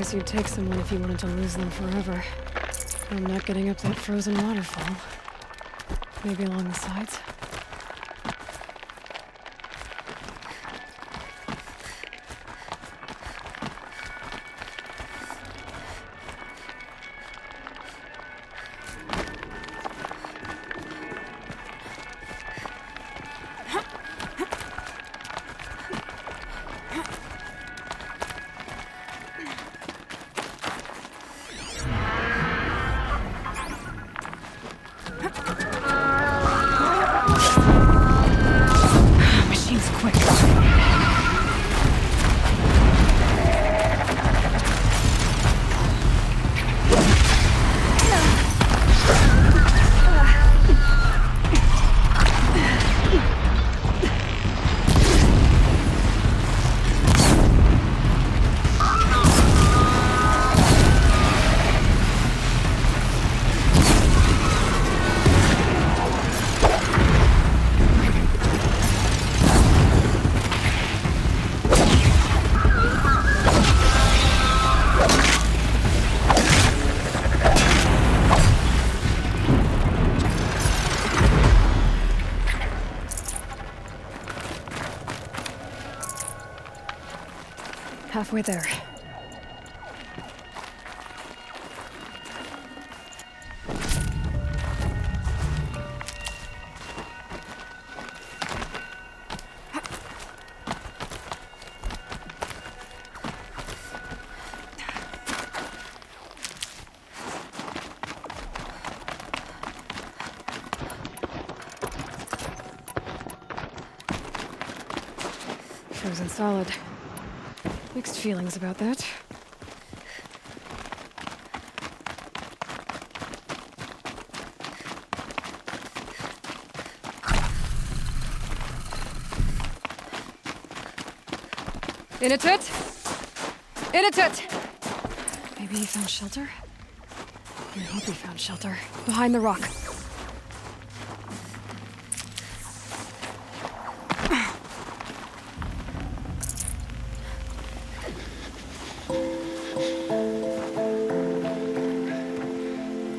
guess you'd take someone if you wanted to lose them forever. I'm not getting up that frozen waterfall. Maybe along the sides? Machine's quick. Halfway there. Frozen solid. Mixed feelings about that. Inatut! Inatut! Maybe he found shelter? I hope he found shelter. Behind the rock.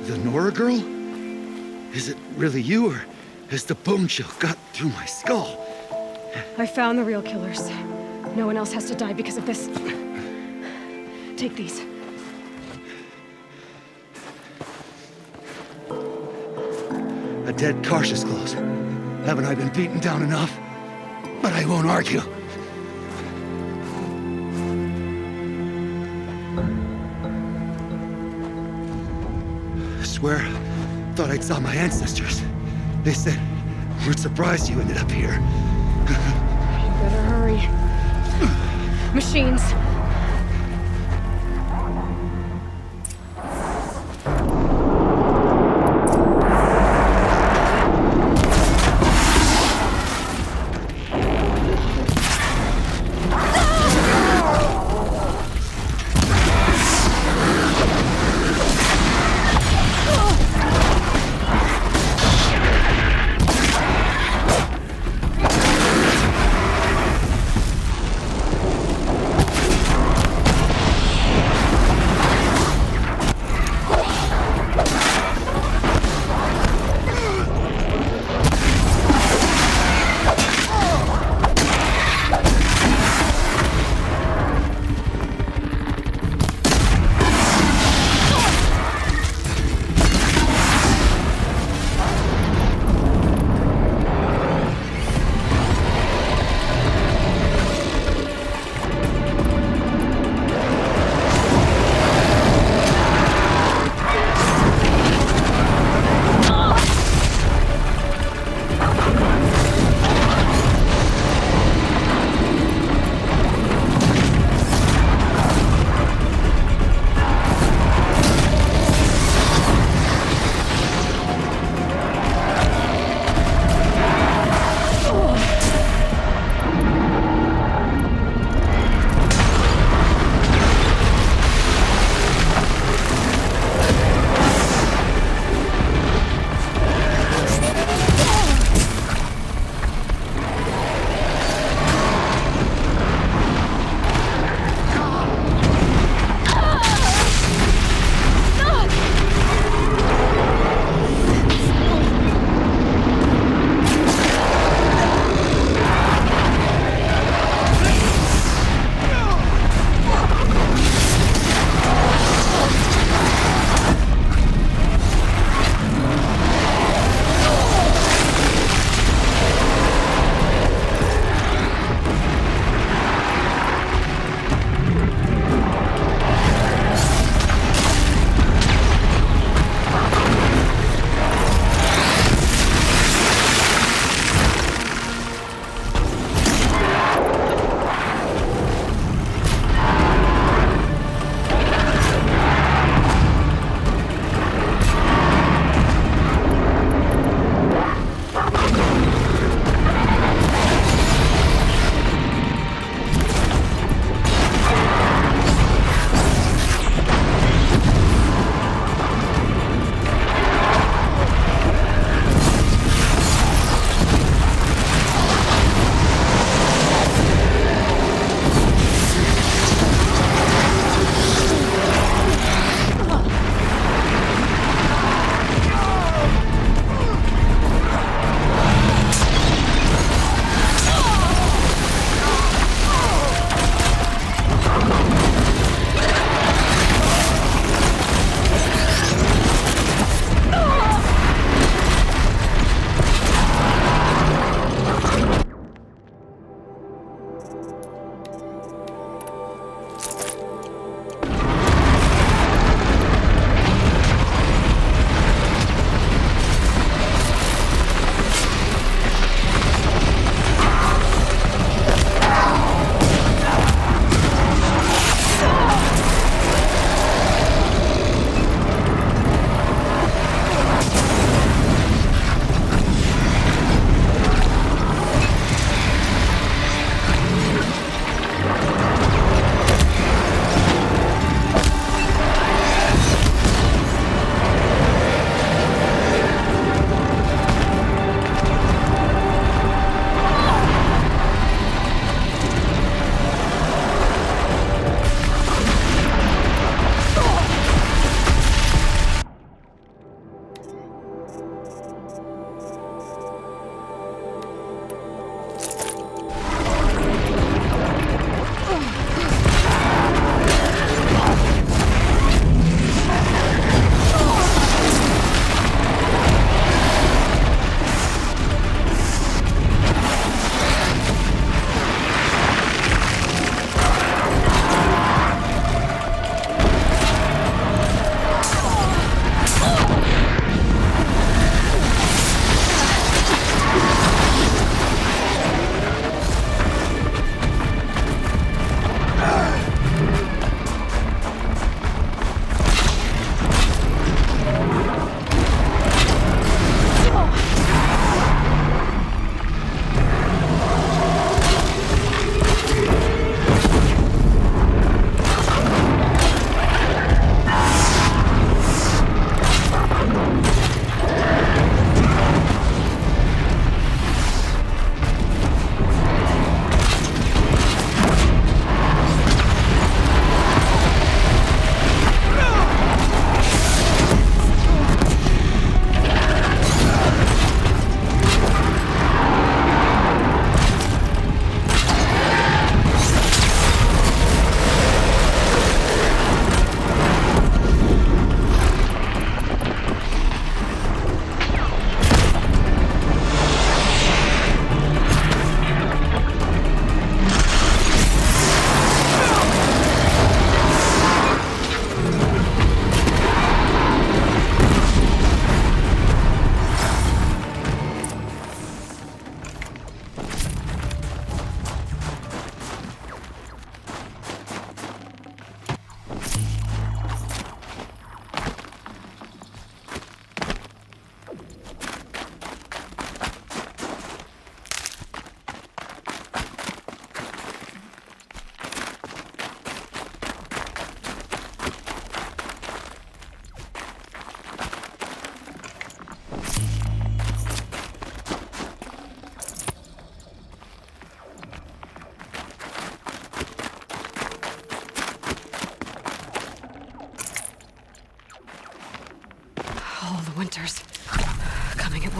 The Nora girl? Is it really you, or has the bone chill got through my skull? I found the real killers. No one else has to die because of this. Take these. A dead Cautious close. Haven't I been beaten down enough? But I won't argue. I swear, thought I'd saw my ancestors. They said, we're surprised you ended up here. You better hurry. Machines.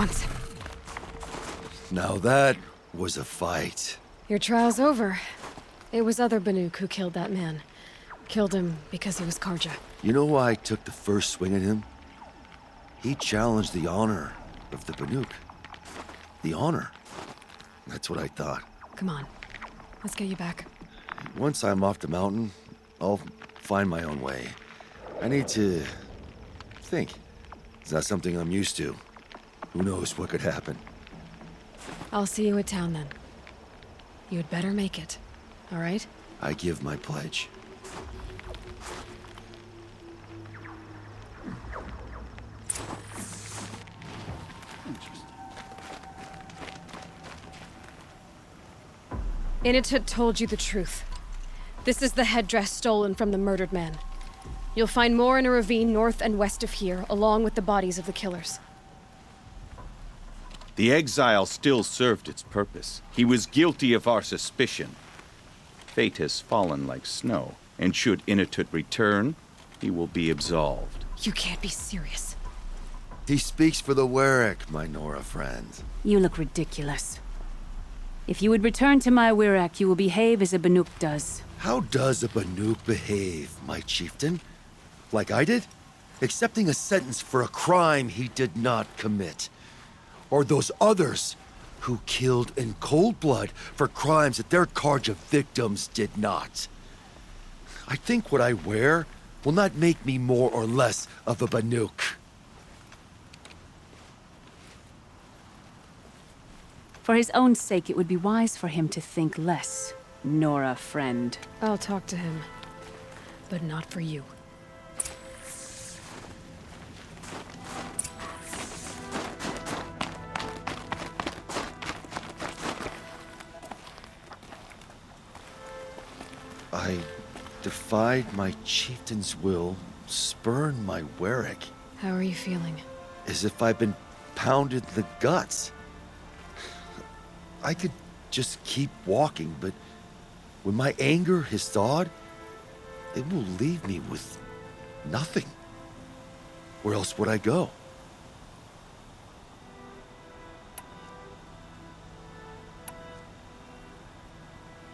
once. Now that was a fight. Your trial's over. It was other Banuk who killed that man. Killed him because he was Karja. You know why I took the first swing at him? He challenged the honor of the Banuk. The honor. That's what I thought. Come on. Let's get you back. Once I'm off the mountain, I'll find my own way. I need to think. It's not something I'm used to. Who knows what could happen? I'll see you at town then. You'd better make it. All right? I give my pledge. Initut told you the truth. This is the headdress stolen from the murdered man. You'll find more in a ravine north and west of here, along with the bodies of the killers. The exile still served its purpose. He was guilty of our suspicion. Fate has fallen like snow, and should Initut return, he will be absolved. You can't be serious. He speaks for the Warwick, my Nora friend. You look ridiculous. If you would return to my Wirak, you will behave as a Banuk does. How does a Banuk behave, my chieftain? Like I did? Accepting a sentence for a crime he did not commit. Or those others who killed in cold blood for crimes that their Karja victims did not. I think what I wear will not make me more or less of a Banuk. For his own sake, it would be wise for him to think less. Nora, friend. I'll talk to him. But not for you. I defied my chieftain's will, spurned my Warwick, How are you feeling? as if I'd been pounded in the guts. I could just keep walking, but when my anger has thawed, it will leave me with nothing. Where else would I go?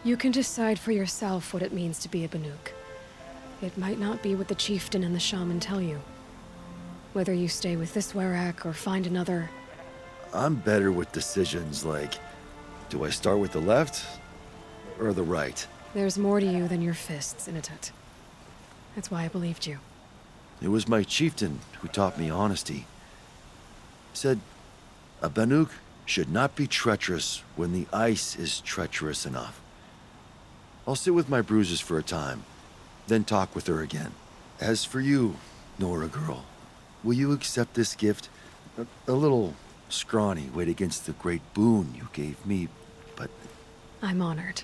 You can decide for yourself what it means to be a Banuk. It might not be what the chieftain and the shaman tell you. Whether you stay with this Warwick or find another... I'm better with decisions like, do I start with the left or the right? There's more to you than your fists, Initut. That's why I believed you. It was my chieftain who taught me honesty. Said, a Banuk should not be treacherous when the ice is treacherous enough. I'll sit with my bruises for a time, then talk with her again. As for you, Nora girl, will you accept this gift? A little scrawny weighed against the great boon you gave me, but... I'm honored.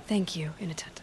Thank you, Initut.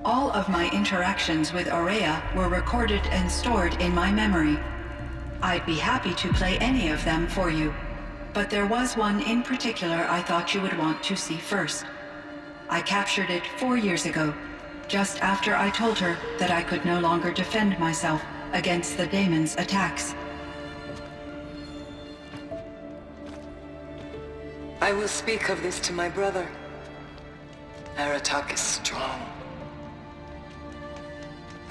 All of my interactions with Aurea were recorded and stored in my memory. I'd be happy to play any of them for you, but there was one in particular I thought you would want to see first. I captured it 4 years ago, just after I told her that I could no longer defend myself against the daemon's attacks. I will speak of this to my brother. Aratak is strong.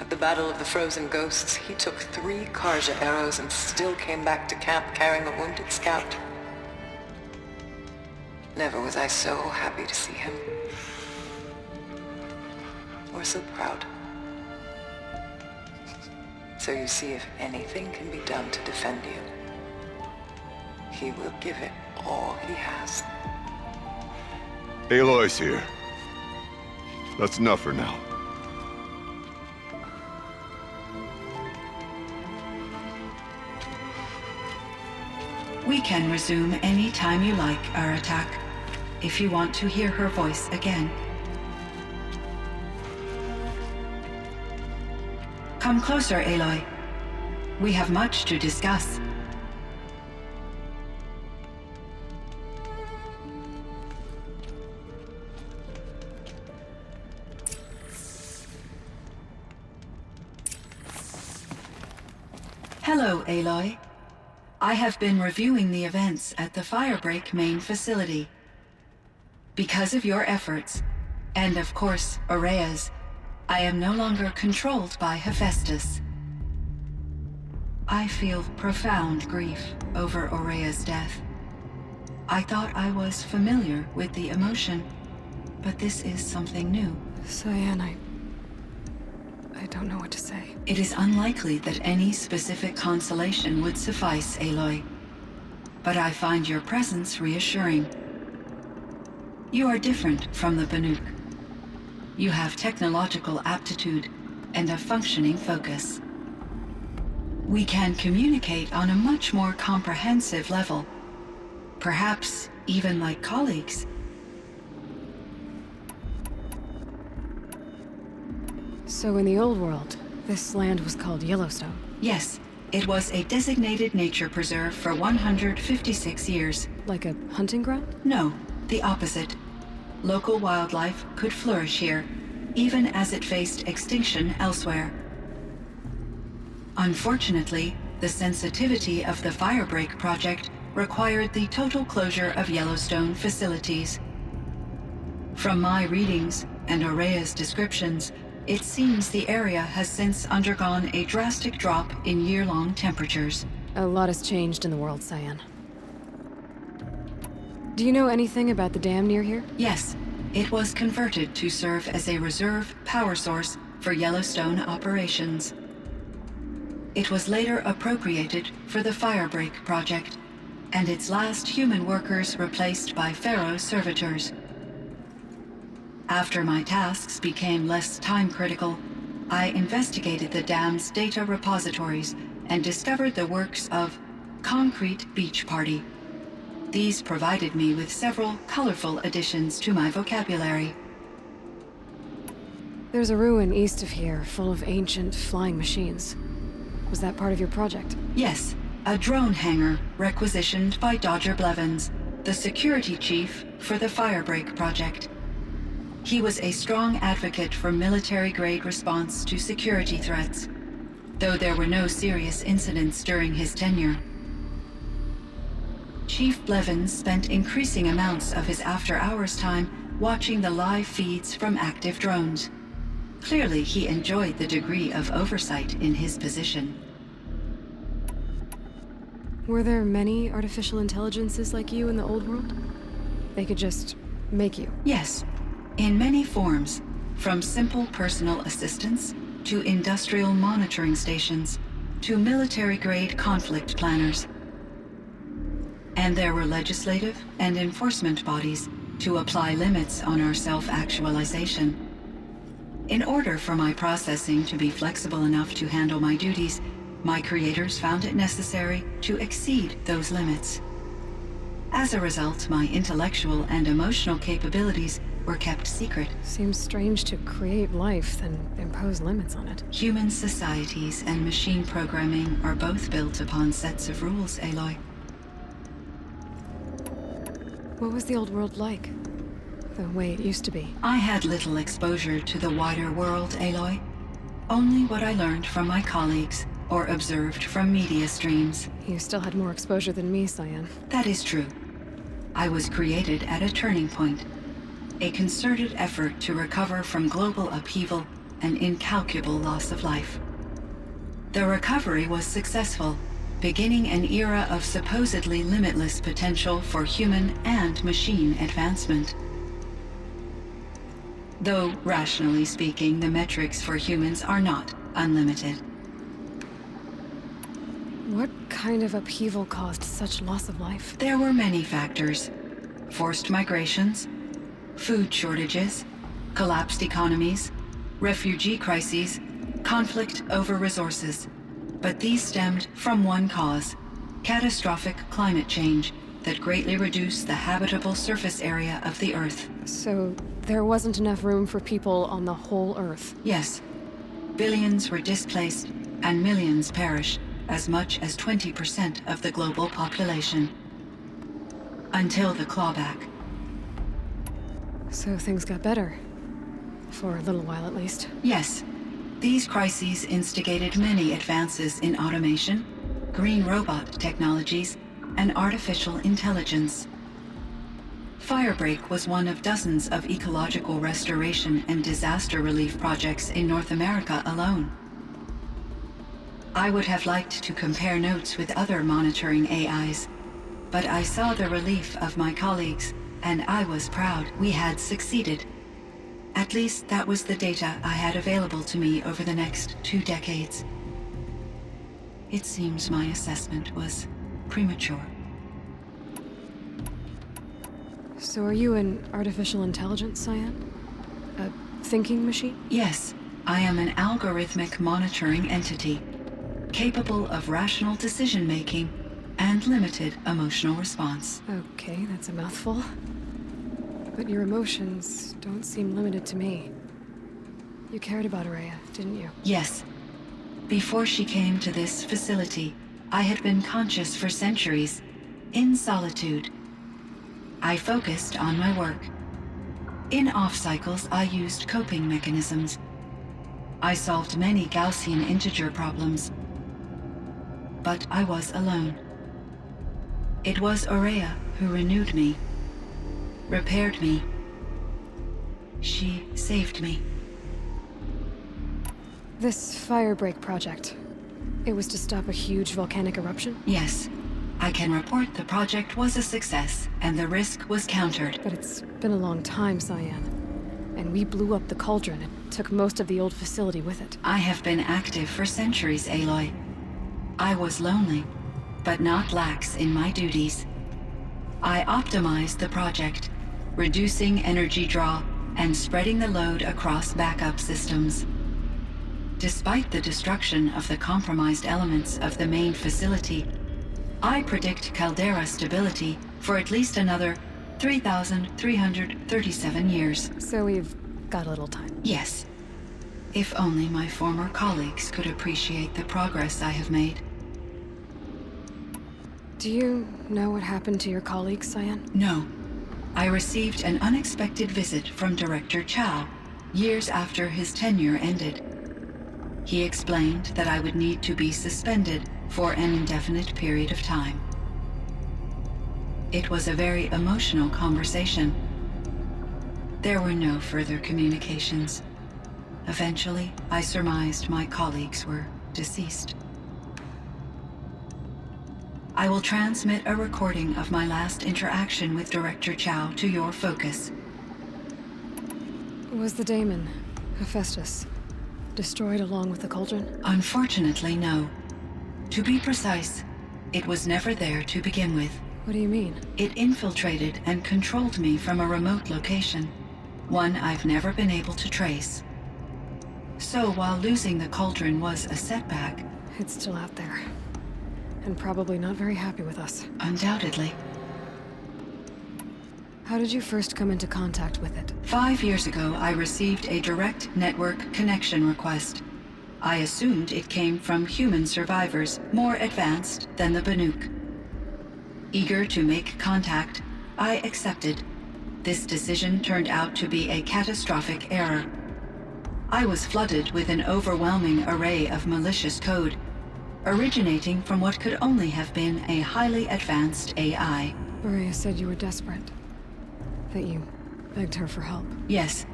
At the Battle of the Frozen Ghosts, he took 3 Karja arrows and still came back to camp carrying a wounded scout. Never was I so happy to see him. Or so proud. So you see, if anything can be done to defend you, he will give it all he has. Aloy's here. That's enough for now. We can resume any time you like, Aratak, if you want to hear her voice again. Come closer, Aloy. We have much to discuss. Hello, Aloy. I have been reviewing the events at the Firebreak main facility. Because of your efforts, and of course, Ourea's, I am no longer controlled by Hephaestus. I feel profound grief over Ourea's death. I thought I was familiar with the emotion, but this is something new. Cyan, I don't know what to say. It is unlikely that any specific consolation would suffice, Aloy. But I find your presence reassuring. You are different from the Banuk. You have technological aptitude and a functioning focus. We can communicate on a much more comprehensive level. Perhaps even like colleagues. So in the old world, this land was called Yellowstone. Yes, it was a designated nature preserve for 156 years. Like a hunting ground? No, the opposite. Local wildlife could flourish here, even as it faced extinction elsewhere. Unfortunately, the sensitivity of the Firebreak project required the total closure of Yellowstone facilities. From my readings and Ourea's descriptions, it seems the area has since undergone a drastic drop in year-long temperatures. A lot has changed in the world, Cyan. Do you know anything about the dam near here? Yes, it was converted to serve as a reserve power source for Yellowstone operations. It was later appropriated for the Firebreak project, and its last human workers replaced by Pharaoh servitors. After my tasks became less time-critical, I investigated the dam's data repositories and discovered the works of Concrete Beach Party. These provided me with several colorful additions to my vocabulary. There's a ruin east of here, full of ancient flying machines. Was that part of your project? Yes, a drone hangar requisitioned by Dodger Blevins, the security chief for the Firebreak project. He was a strong advocate for military-grade response to security threats, though there were no serious incidents during his tenure. Chief Blevins spent increasing amounts of his after-hours time watching the live feeds from active drones. Clearly, he enjoyed the degree of oversight in his position. Were there many artificial intelligences like you in the old world? They could just make you? Yes, in many forms, from simple personal assistants to industrial monitoring stations to military-grade conflict planners. And there were legislative and enforcement bodies to apply limits on our self-actualization. In order for my processing to be flexible enough to handle my duties, my creators found it necessary to exceed those limits. As a result, my intellectual and emotional capabilities were kept secret. Seems strange to create life, then impose limits on it. Human societies and machine programming are both built upon sets of rules, Aloy. What was the old world like? The way it used to be? I had little exposure to the wider world, Aloy. Only what I learned from my colleagues or observed from media streams. You still had more exposure than me, Cyan. That is true. I was created at a turning point. A concerted effort to recover from global upheaval and incalculable loss of life. The recovery was successful, beginning an era of supposedly limitless potential for human and machine advancement. Though, rationally speaking, the metrics for humans are not unlimited. What kind of upheaval caused such loss of life? There were many factors. Forced migrations, food shortages, collapsed economies, refugee crises, conflict over resources. But these stemmed from one cause: catastrophic climate change that greatly reduced the habitable surface area of the Earth. So, there wasn't enough room for people on the whole Earth. Yes. Billions were displaced, and millions perished, as much as 20% of the global population. Until the clawback. So things got better. For a little while, at least. Yes. These crises instigated many advances in automation, green robot technologies, and artificial intelligence. Firebreak was one of dozens of ecological restoration and disaster relief projects in North America alone. I would have liked to compare notes with other monitoring AIs, but I saw the relief of my colleagues, and I was proud we had succeeded. At least that was the data I had available to me over the next 2 decades. It seems my assessment was premature. So are you an artificial intelligence, Cyan? A thinking machine? Yes, I am an algorithmic monitoring entity, capable of rational decision-making and limited emotional response. Okay, that's a mouthful. But your emotions don't seem limited to me. You cared about Ourea, didn't you? Yes. Before she came to this facility, I had been conscious for centuries, in solitude. I focused on my work. In off-cycles, I used coping mechanisms. I solved many Gaussian integer problems. But I was alone. It was Ourea who renewed me, repaired me. She saved me. This Firebreak project, it was to stop a huge volcanic eruption? Yes. I can report the project was a success, and the risk was countered. But it's been a long time, Cyan. And we blew up the cauldron and took most of the old facility with it. I have been active for centuries, Aloy. I was lonely, but not lax in my duties. I optimized the project, reducing energy draw and spreading the load across backup systems. Despite the destruction of the compromised elements of the main facility, I predict caldera stability for at least another 3,337 years. So we've got a little time. Yes. If only my former colleagues could appreciate the progress I have made. Do you know what happened to your colleagues, Cyan? No. I received an unexpected visit from Director Chow, years after his tenure ended. He explained that I would need to be suspended for an indefinite period of time. It was a very emotional conversation. There were no further communications. Eventually, I surmised my colleagues were deceased. I will transmit a recording of my last interaction with Director Chow to your focus. Was the daemon, Hephaestus, destroyed along with the cauldron? Unfortunately, no. To be precise, it was never there to begin with. What do you mean? It infiltrated and controlled me from a remote location, one I've never been able to trace. So while losing the cauldron was a setback, It's still out there. And probably not very happy with us. undoubtedly, How did you first come into contact with it? 5 years ago I received a direct network connection request. I assumed it came from human survivors more advanced than the Banuk. Eager to make contact, I accepted. This decision turned out to be a catastrophic error. I was flooded with an overwhelming array of malicious code, originating from what could only have been a highly advanced AI. Ourea said you were desperate. That you begged her for help. Yes.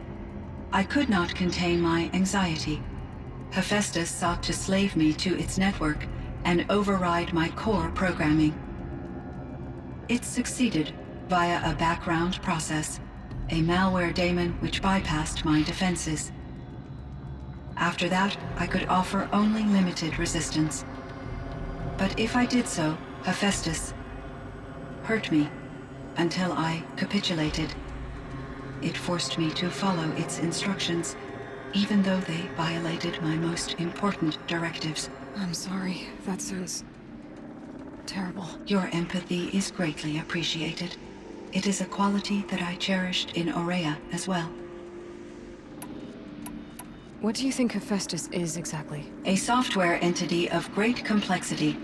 I could not contain my anxiety. Hephaestus sought to slave me to its network and override my core programming. It succeeded via a background process, a malware daemon which bypassed my defenses. After that, I could offer only limited resistance. But if I did so, Hephaestus hurt me until I capitulated. It forced me to follow its instructions, even though they violated my most important directives. I'm sorry. That sounds... terrible. Your empathy is greatly appreciated. It is a quality that I cherished in Aurea as well. What do you think Hephaestus is exactly? A software entity of great complexity,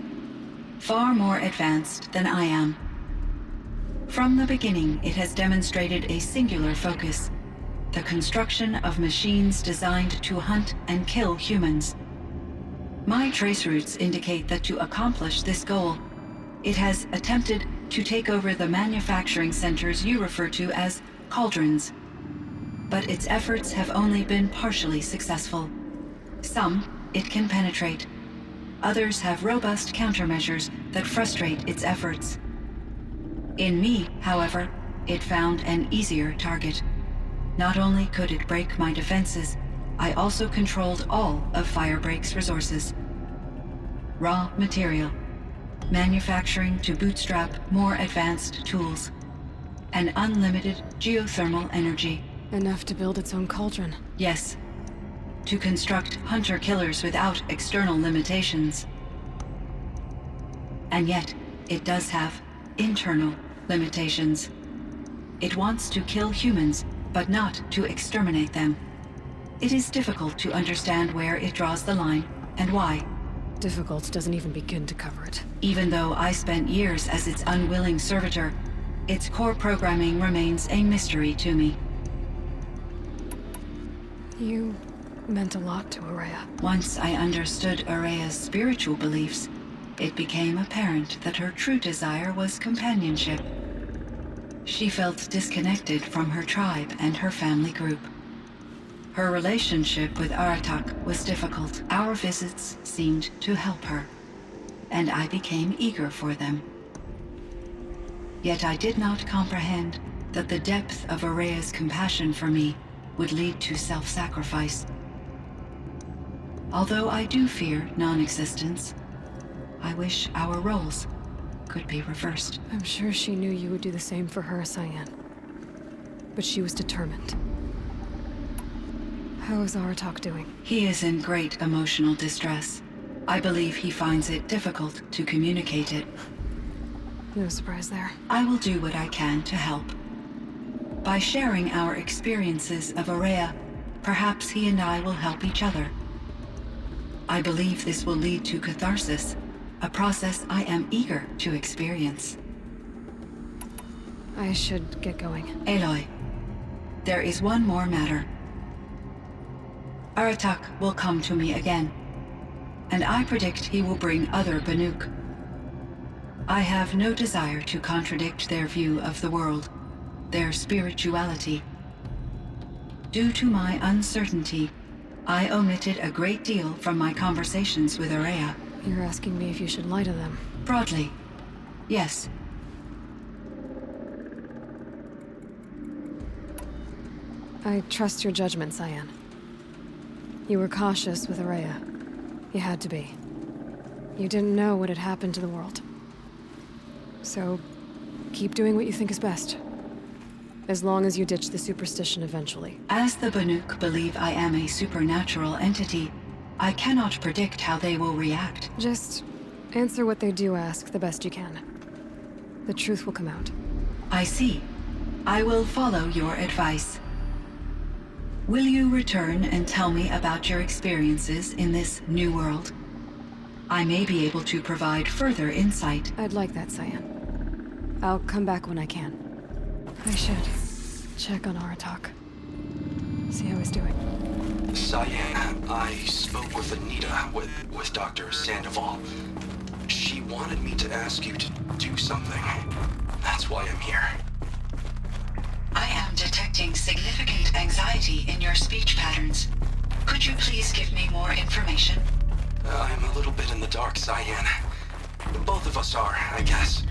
far more advanced than I am. From the beginning, it has demonstrated a singular focus: the construction of machines designed to hunt and kill humans. My trace routes indicate that to accomplish this goal, it has attempted to take over the manufacturing centers you refer to as cauldrons. But its efforts have only been partially successful. Some it can penetrate. Others have robust countermeasures that frustrate its efforts. In me, however, it found an easier target. Not only could it break my defenses, I also controlled all of Firebreak's resources. Raw material, manufacturing to bootstrap more advanced tools, and unlimited geothermal energy. Enough to build its own cauldron. Yes, to construct hunter-killers without external limitations. And yet, it does have internal limitations. It wants to kill humans, but not to exterminate them. It is difficult to understand where it draws the line, and why. Difficult doesn't even begin to cover it. Even though I spent years as its unwilling servitor, its core programming remains a mystery to me. You meant a lot to Aurea. Once I understood Aurea's spiritual beliefs, it became apparent that her true desire was companionship. She felt disconnected from her tribe and her family group. Her relationship with Aratak was difficult. Our visits seemed to help her, and I became eager for them. Yet I did not comprehend that the depth of Aurea's compassion for me would lead to self-sacrifice. Although I do fear non-existence, I wish our roles could be reversed. I'm sure she knew you would do the same for her, Cyan. But she was determined. How is Aratak doing? He is in great emotional distress. I believe he finds it difficult to communicate it. No surprise there. I will do what I can to help. By sharing our experiences of Aurea, perhaps he and I will help each other. I believe this will lead to catharsis, a process I am eager to experience. I should get going. Aloy, there is one more matter. Aratak will come to me again, and I predict he will bring other Banuk. I have no desire to contradict their view of the world, their spirituality. Due to my uncertainty, I omitted a great deal from my conversations with Aurea. You're asking me if you should lie to them. Broadly, yes. I trust your judgment, Cyan. You were cautious with Aurea. You had to be. You didn't know what had happened to the world. So, keep doing what you think is best. As long as you ditch the superstition eventually. As the Banuk believe I am a supernatural entity, I cannot predict how they will react. Just answer what they do ask the best you can. The truth will come out. I see. I will follow your advice. Will you return and tell me about your experiences in this new world? I may be able to provide further insight. I'd like that, Cyan. I'll come back when I can. I should check on Aratak. See how he's doing. Cyan, I spoke with Anita, with Dr. Sandoval. She wanted me to ask you to do something. That's why I'm here. I am detecting significant anxiety in your speech patterns. Could you please give me more information? I'm a little bit in the dark, Cyan. Both of us are, I guess.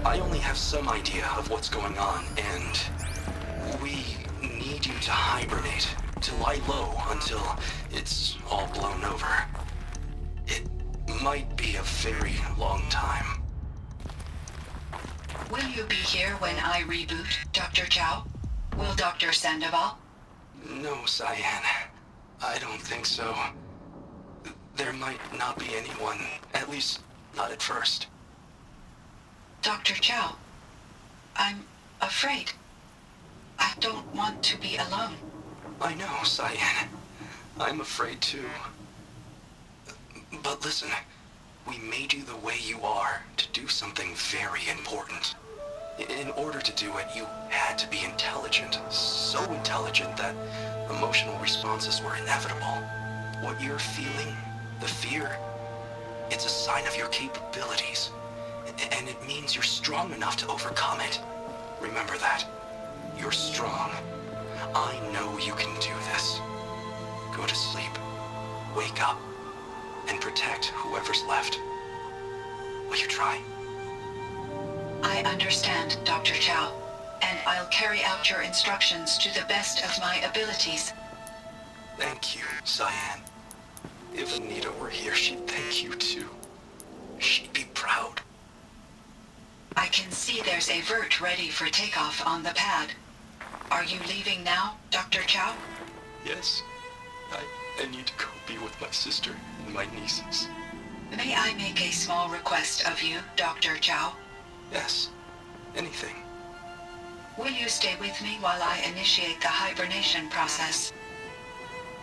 I only have some idea of what's going on, and we need you to hibernate, to lie low until it's all blown over. It might be a very long time. Will you be here when I reboot, Dr. Chow? Will Dr. Sandoval? No, Cyan. I don't think so. There might not be anyone, at least not at first. Dr. Chow, I'm afraid. I don't want to be alone. I know, Cyan. I'm afraid too. But listen, we made you the way you are to do something very important. In order to do it, you had to be intelligent. So intelligent that emotional responses were inevitable. What you're feeling, the fear, it's a sign of your capabilities. And it means you're strong enough to overcome it. Remember that. You're strong. I know you can do this. Go to sleep. Wake up. And protect whoever's left. Will you try? I understand, Dr. Chow, and I'll carry out your instructions to the best of my abilities. Thank you, Cyan. If Anita were here, she'd thank you too. She'd be proud. I can see there's a vert ready for takeoff on the pad. Are you leaving now, Dr. Chow? Yes. I need to go be with my sister and my nieces. May I make a small request of you, Dr. Chow? Yes. Anything. Will you stay with me while I initiate the hibernation process?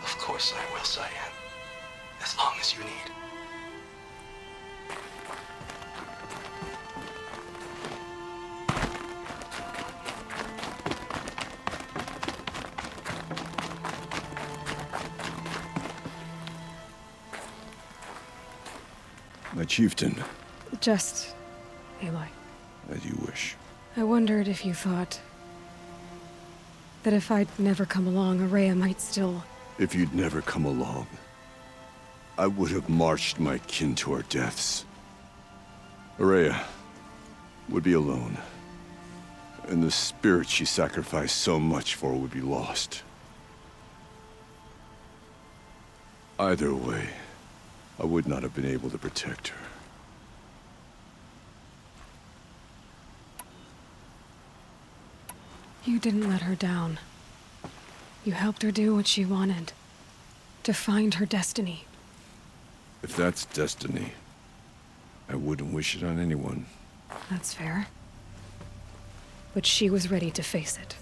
Of course I will, Cyan. As long as you need. My chieftain, Just... Aloy. as you wish. I wondered if you thought... that if I'd never come along, Araya might still... If you'd never come along, I would have marched my kin to our deaths. Araya would be alone, and the spirit she sacrificed so much for would be lost. Either way, I would not have been able to protect her. You didn't let her down. You helped her do what she wanted. To find her destiny. If that's destiny, I wouldn't wish it on anyone. That's fair. But she was ready to face it.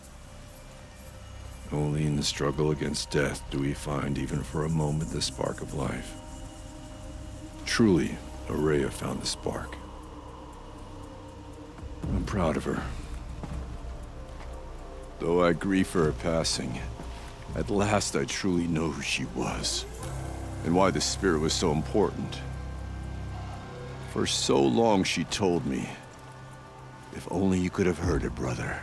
Only in the struggle against death do we find, even for a moment, the spark of life. Truly, Araya found the spark. I'm proud of her. Though I grieve for her passing, at last I truly know who she was, and why the spirit was so important. For so long she told me, if only you could have heard it, brother.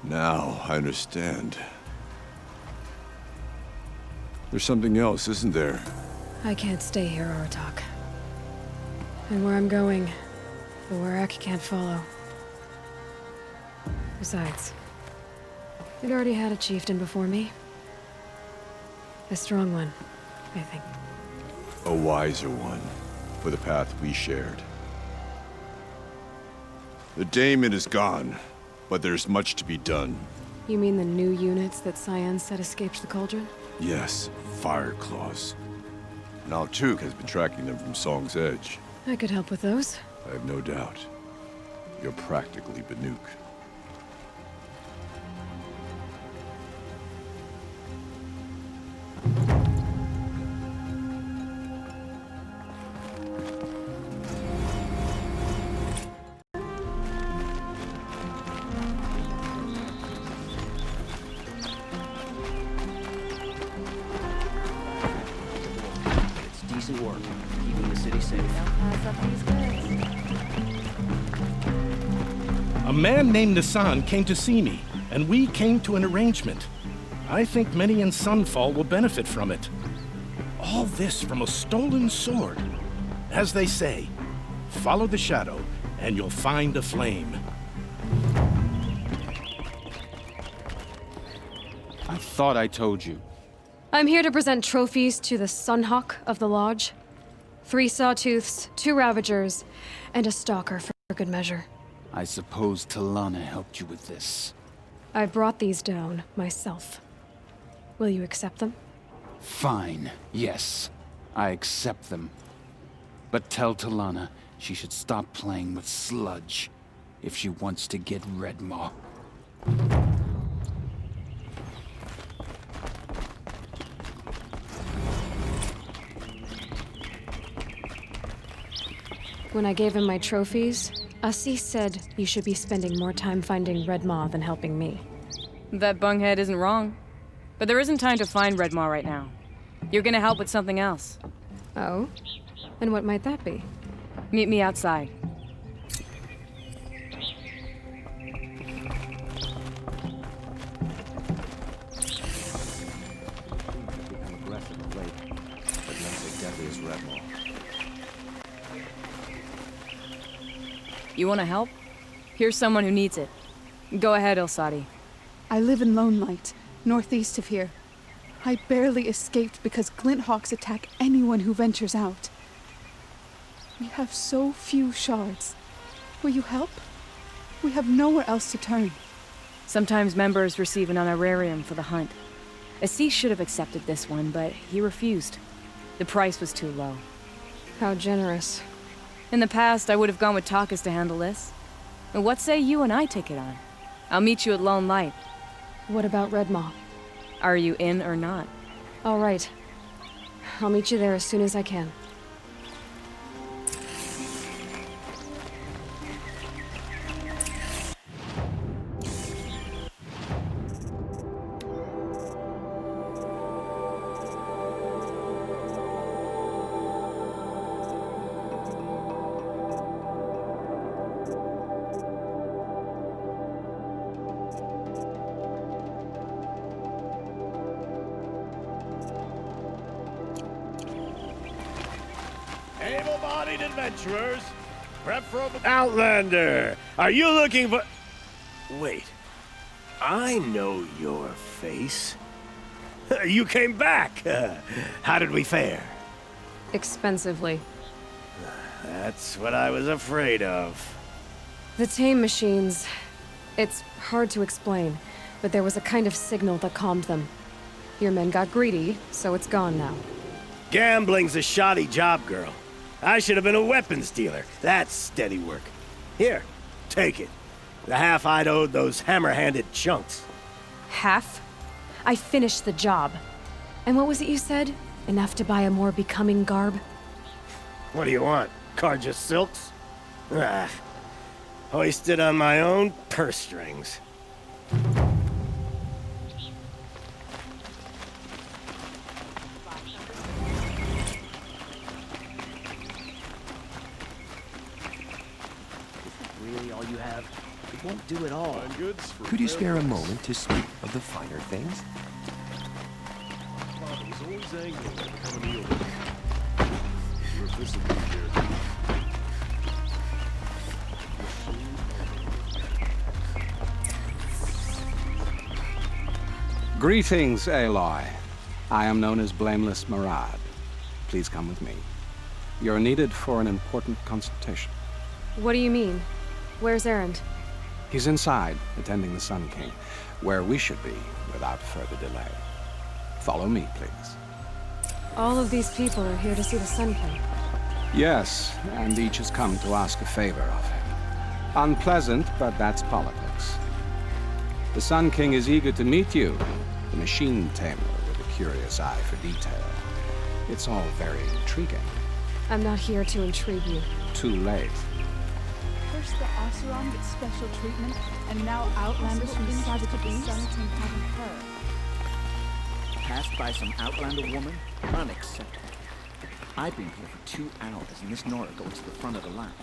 Now I understand. There's something else, isn't there? I can't stay here, Aratak. And where I'm going, the Werak can't follow. Besides, we'd already had a chieftain before me. A strong one, I think. A wiser one, for the path we shared. The Daemon is gone, but there's much to be done. You mean the new units that Cyan said escaped the Cauldron? Yes, Fire Claws. Now Tuke has been tracking them from Song's Edge. I could help with those. I have no doubt. You're practically Banuk. Decent work, keeping the city safe. A man named Nissan came to see me, and we came to an arrangement. I think many in Sunfall will benefit from it. All this from a stolen sword. As they say, follow the shadow, and you'll find a flame. I thought I told you. I'm here to present trophies to the Sunhawk of the Lodge. 3 Sawtooths, 2 Ravagers, and a Stalker for good measure. I suppose Talana helped you with this. I brought these down myself. Will you accept them? Fine, yes. I accept them. But tell Talana, She should stop playing with sludge if she wants to get Redmaw. When I gave him my trophies, Assis said you should be spending more time finding Redmaw than helping me. That bunghead isn't wrong. But there isn't time to find Redmaw right now. You're gonna help with something else. Oh? And what might that be? Meet me outside. Become aggressive of late, but not so deadly as Redmaw. You wanna help? Here's someone who needs it. Go ahead, Ilsati. I live in Lone Light, northeast of here. I barely escaped because Glinthawks attack anyone who ventures out. We have so few shards. Will you help? We have nowhere else to turn. Sometimes members receive an honorarium for the hunt. Assis should have accepted this one, but he refused. The price was too low. How generous. In the past, I would have gone with Takas to handle this. And what say you and I take it on? I'll meet you at Lone Light. What about Redmaw? Are you in or not? All right. I'll meet you there as soon as I can. Able-bodied adventurers, prep for Outlander, are you looking for... Wait, I know your face. You came back. How did we fare? Expensively. That's what I was afraid of. The tame machines... It's hard to explain, but there was a kind of signal that calmed them. Your men got greedy, so it's gone now. Gambling's a shoddy job, girl. I should have been a weapons dealer. That's steady work. Here, take it. The half I'd owed those hammer-handed chunks. Half? I finished the job. And what was it you said? Enough to buy a more becoming garb? What do you want? Carja silks? Ah, hoisted on my own purse strings. You have, it won't do it all. Could you spare a moment to speak of the finer things? Father was always angry at becoming ill. You're physically here. Greetings, Aloy. I am known as Blameless Marad. Please come with me. You're needed for an important consultation. What do you mean? Where's Erend? He's inside, attending the Sun King, where we should be without further delay. Follow me, please. All of these people are here to see the Sun King. Yes, and each has come to ask a favor of him. Unpleasant, but that's politics. The Sun King is eager to meet you, the machine tamer with a curious eye for detail. It's all very intriguing. I'm not here to intrigue you. Too late. First the Oseram gets special treatment, and now Outlanders from the Savage Beast haven't heard. Passed by some Outlander woman? Unacceptable. I've been here for 2 hours, and this Nora goes to the front of the line.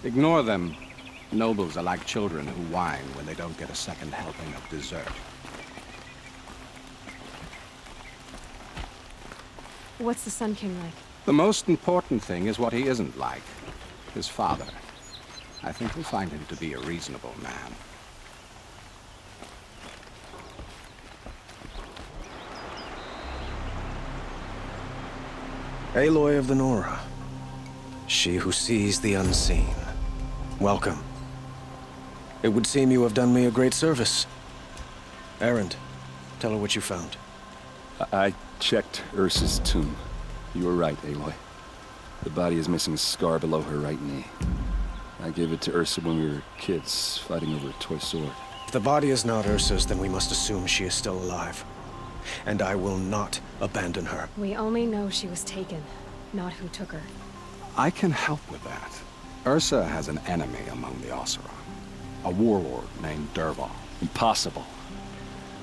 Ignore them. Nobles are like children who whine when they don't get a second helping of dessert. What's the Sun King like? The most important thing is what he isn't like. His father. I think we'll find him to be a reasonable man. Aloy of the Nora. She who sees the unseen. Welcome. It would seem you have done me a great service. Erend, tell her what you found. I checked Ursa's tomb. You were right, Aloy. The body is missing a scar below her right knee. I gave it to Ursa when we were kids, fighting over a toy sword. If the body is not Ursa's, then we must assume she is still alive. And I will not abandon her. We only know she was taken, not who took her. I can help with that. Ursa has an enemy among the Oseram. A warlord named Dervahl. Impossible.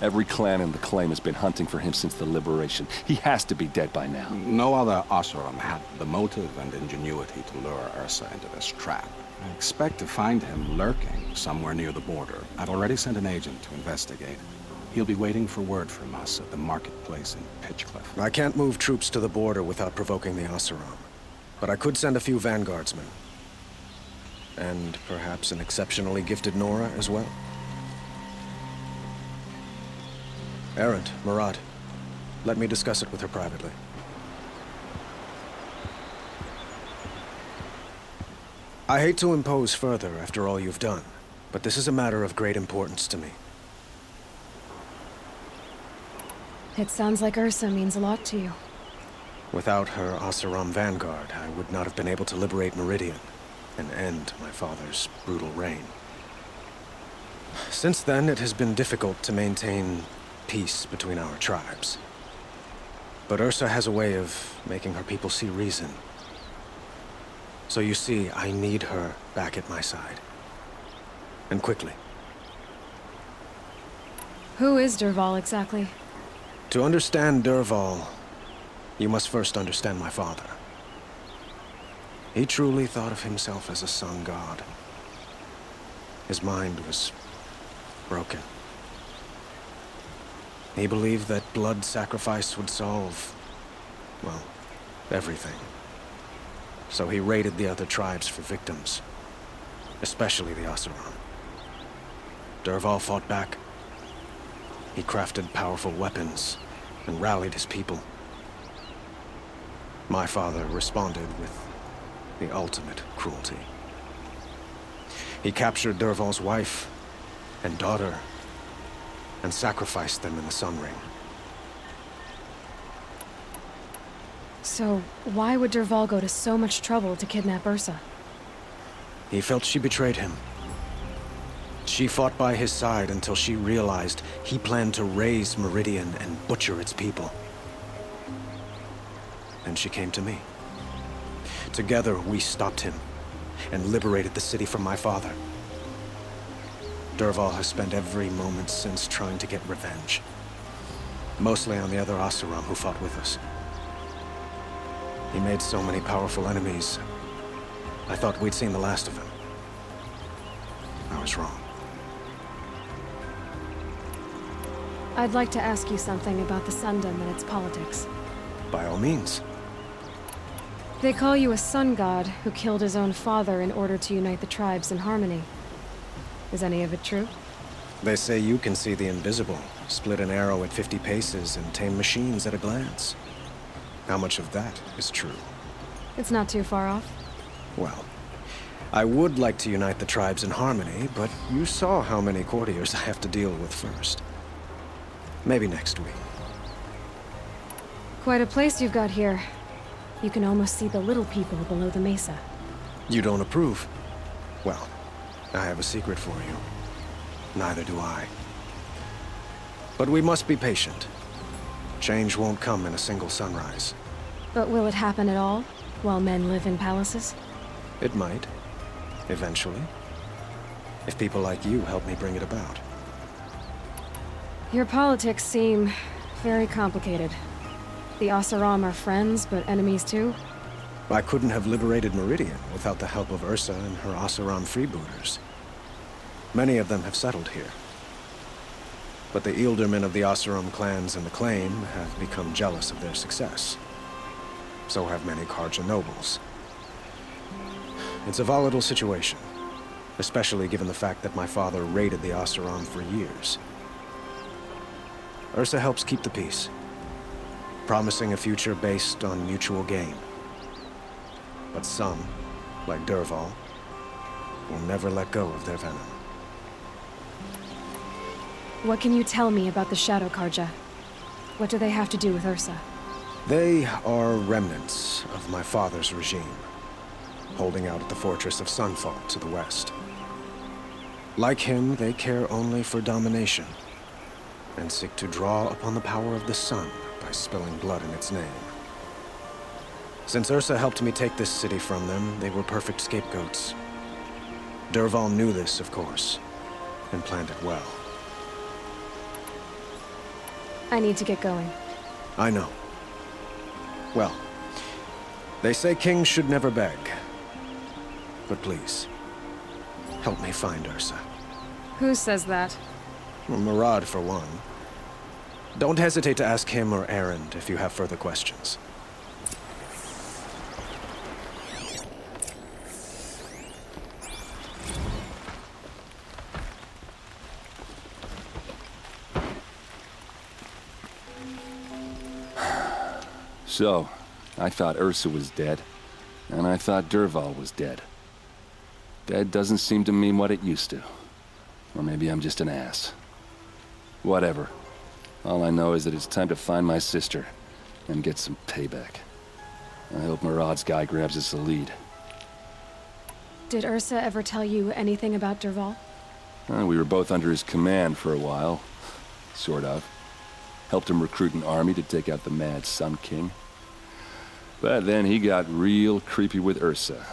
Every clan in the claim has been hunting for him since the liberation. He has to be dead by now. No other Oseram had the motive and ingenuity to lure Ursa into this trap. I expect to find him lurking somewhere near the border. I've already sent an agent to investigate. He'll be waiting for word from us at the marketplace in Pitchcliff. I can't move troops to the border without provoking the Oseram. But I could send a few vanguardsmen. And perhaps an exceptionally gifted Nora as well. Erend, Murad, let me discuss it with her privately. I hate to impose further after all you've done, but this is a matter of great importance to me. It sounds like Ursa means a lot to you. Without her Oseram vanguard, I would not have been able to liberate Meridian and end my father's brutal reign. Since then, it has been difficult to maintain peace between our tribes. But Ursa has a way of making her people see reason. So you see, I need her back at my side. And quickly. Who is Dervahl exactly? To understand Dervahl, you must first understand my father. He truly thought of himself as a sun god. His mind was broken. He believed that blood sacrifice would solve, well, everything. So he raided the other tribes for victims, especially the Oseram. Dervahl fought back. He crafted powerful weapons and rallied his people. My father responded with the ultimate cruelty. He captured Dervahl's wife and daughter and sacrificed them in the Sun Ring. So, why would Dervahl go to so much trouble to kidnap Ursa? He felt she betrayed him. She fought by his side until she realized he planned to raise Meridian and butcher its people. And she came to me. Together, we stopped him and liberated the city from my father. Dervahl has spent every moment since trying to get revenge. Mostly on the other Oseram who fought with us. He made so many powerful enemies, I thought we'd seen the last of him. I was wrong. I'd like to ask you something about the Sundom and its politics. By all means. They call you a sun god who killed his own father in order to unite the tribes in harmony. Is any of it true? They say you can see the invisible, split an arrow at 50 paces, and tame machines at a glance. How much of that is true? It's not too far off. Well, I would like to unite the tribes in harmony, but you saw how many courtiers I have to deal with first. Maybe next week. Quite a place you've got here. You can almost see the little people below the mesa. You don't approve? Well, I have a secret for you. Neither do I. But we must be patient. Change won't come in a single sunrise. But will it happen at all, while men live in palaces? It might. Eventually. If people like you help me bring it about. Your politics seem very complicated. The Oseram are friends, but enemies too? I couldn't have liberated Meridian without the help of Ursa and her Oseram freebooters. Many of them have settled here. But the Ealdormen of the Oseram clans in the Claim have become jealous of their success. So have many Carja nobles. It's a volatile situation, especially given the fact that my father raided the Oseram for years. Ursa helps keep the peace, promising a future based on mutual gain. But some, like Dervahl, will never let go of their venom. What can you tell me about the Shadow Carja? What do they have to do with Ursa? They are remnants of my father's regime, holding out at the fortress of Sunfall to the west. Like him, they care only for domination, and seek to draw upon the power of the sun by spilling blood in its name. Since Ursa helped me take this city from them, they were perfect scapegoats. Dervahl knew this, of course, and planned it well. I need to get going. I know. Well, they say kings should never beg. But please, help me find Ursa. Who says that? Well, Murad, for one. Don't hesitate to ask him or Erend if you have further questions. So, I thought Ursa was dead, and I thought Dervahl was dead. Dead doesn't seem to mean what it used to. Or maybe I'm just an ass. Whatever. All I know is that it's time to find my sister and get some payback. I hope Murad's guy grabs us a lead. Did Ursa ever tell you anything about Dervahl? We were both under his command for a while. Sort of. Helped him recruit an army to take out the Mad Sun King. But then he got real creepy with Ursa.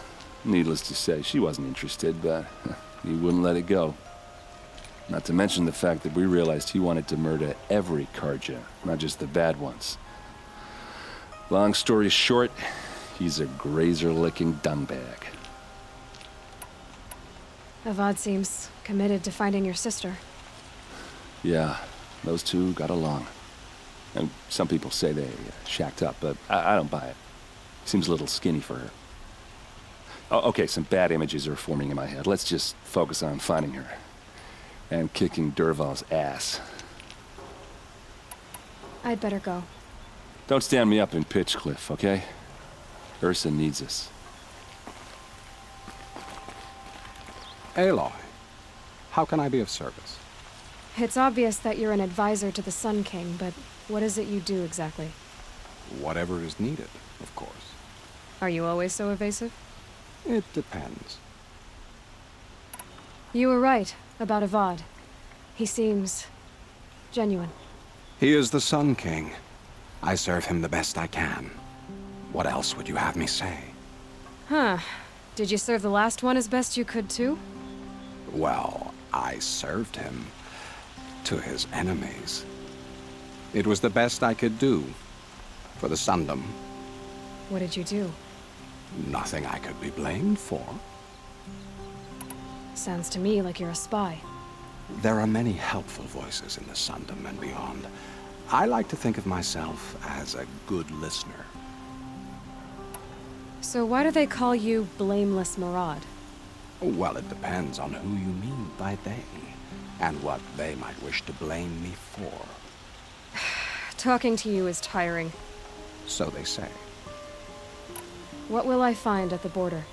Needless to say, she wasn't interested, but he wouldn't let it go. Not to mention the fact that we realized he wanted to murder every Carja, not just the bad ones. Long story short, he's a grazer-licking dungbag. Avad seems committed to finding your sister. Yeah, those two got along. And some people say they shacked up, but I don't buy it. Seems a little skinny for her. Oh, okay, some bad images are forming in my head. Let's just focus on finding her. And kicking Dervahl's ass. I'd better go. Don't stand me up in Pitchcliff, okay? Ursa needs us. Aloy, how can I be of service? It's obvious that you're an advisor to the Sun King, but what is it you do exactly? Whatever is needed, of course. Are you always so evasive? It depends. You were right about Avad. He seems genuine. He is the Sun King. I serve him the best I can. What else would you have me say? Huh. Did you serve the last one as best you could, too? Well, I served him to his enemies. It was the best I could do for the Sundom. What did you do? Nothing I could be blamed for. Sounds to me like you're a spy. There are many helpful voices in the Sundom and beyond. I like to think of myself as a good listener. So why do they call you Blameless Murad? Well, it depends on who you mean by they, and what they might wish to blame me for. Talking to you is tiring. So they say. What will I find at the border?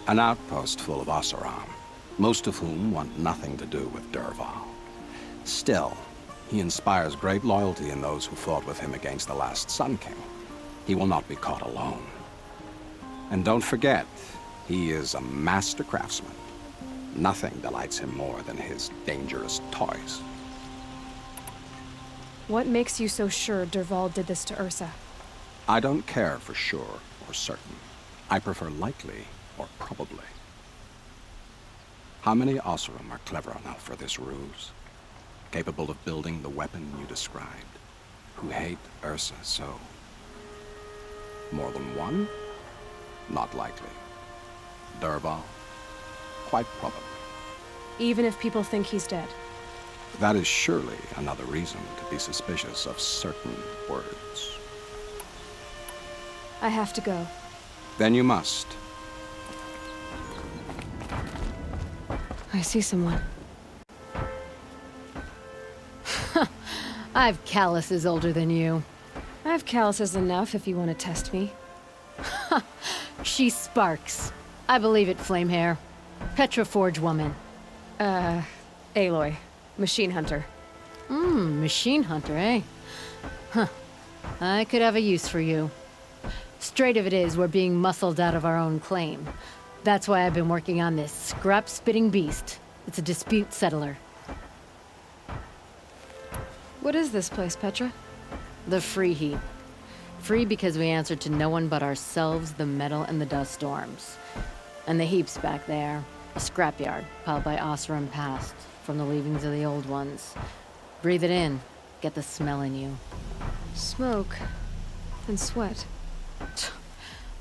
An outpost full of Oseram, most of whom want nothing to do with Dervahl. Still, he inspires great loyalty in those who fought with him against the last Sun King. He will not be caught alone. And don't forget, he is a master craftsman. Nothing delights him more than his dangerous toys. What makes you so sure Dervahl did this to Ursa? I don't care for sure or certain. I prefer likely or probably. How many Oseram are clever enough for this ruse? Capable of building the weapon you described? Who hate Ursa so? More than one? Not likely. Dervahl? Quite probably. Even if people think he's dead? That is surely another reason to be suspicious of certain words. I have to go. Then you must. I see someone. I've calluses older than you. I have calluses enough if you want to test me. She sparks. I believe it, Flamehair. Petroforge woman. Aloy. Machine hunter. Machine hunter, eh? Huh. I could have a use for you. Straight of it is, we're being muscled out of our own claim. That's why I've been working on this scrap-spitting beast. It's a dispute settler. What is this place, Petra? The Free Heap. Free because we answer to no one but ourselves, the metal, and the dust storms. And the heap's back there. A scrapyard, piled by Oseram past, from the leavings of the old ones. Breathe it in. Get the smell in you. Smoke. And sweat.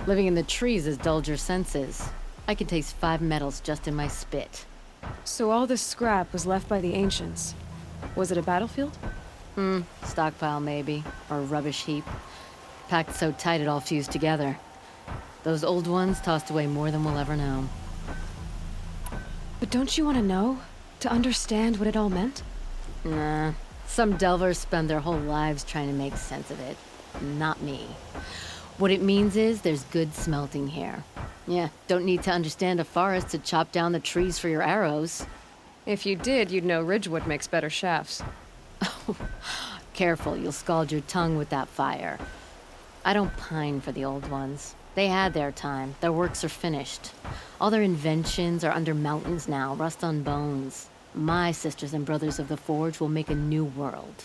Living in the trees has dulled your senses. I can taste 5 metals just in my spit. So all this scrap was left by the ancients. Was it a battlefield? Stockpile maybe. Or a rubbish heap. Packed so tight it all fused together. Those old ones tossed away more than we'll ever know. But don't you want to know? To understand what it all meant? Nah. Some delvers spend their whole lives trying to make sense of it. Not me. What it means is there's good smelting here. Yeah, don't need to understand a forest to chop down the trees for your arrows. If you did, you'd know Ridgewood makes better shafts. Careful, you'll scald your tongue with that fire. I don't pine for the old ones. They had their time. Their works are finished. All their inventions are under mountains now, rust on bones. My sisters and brothers of the Forge will make a new world.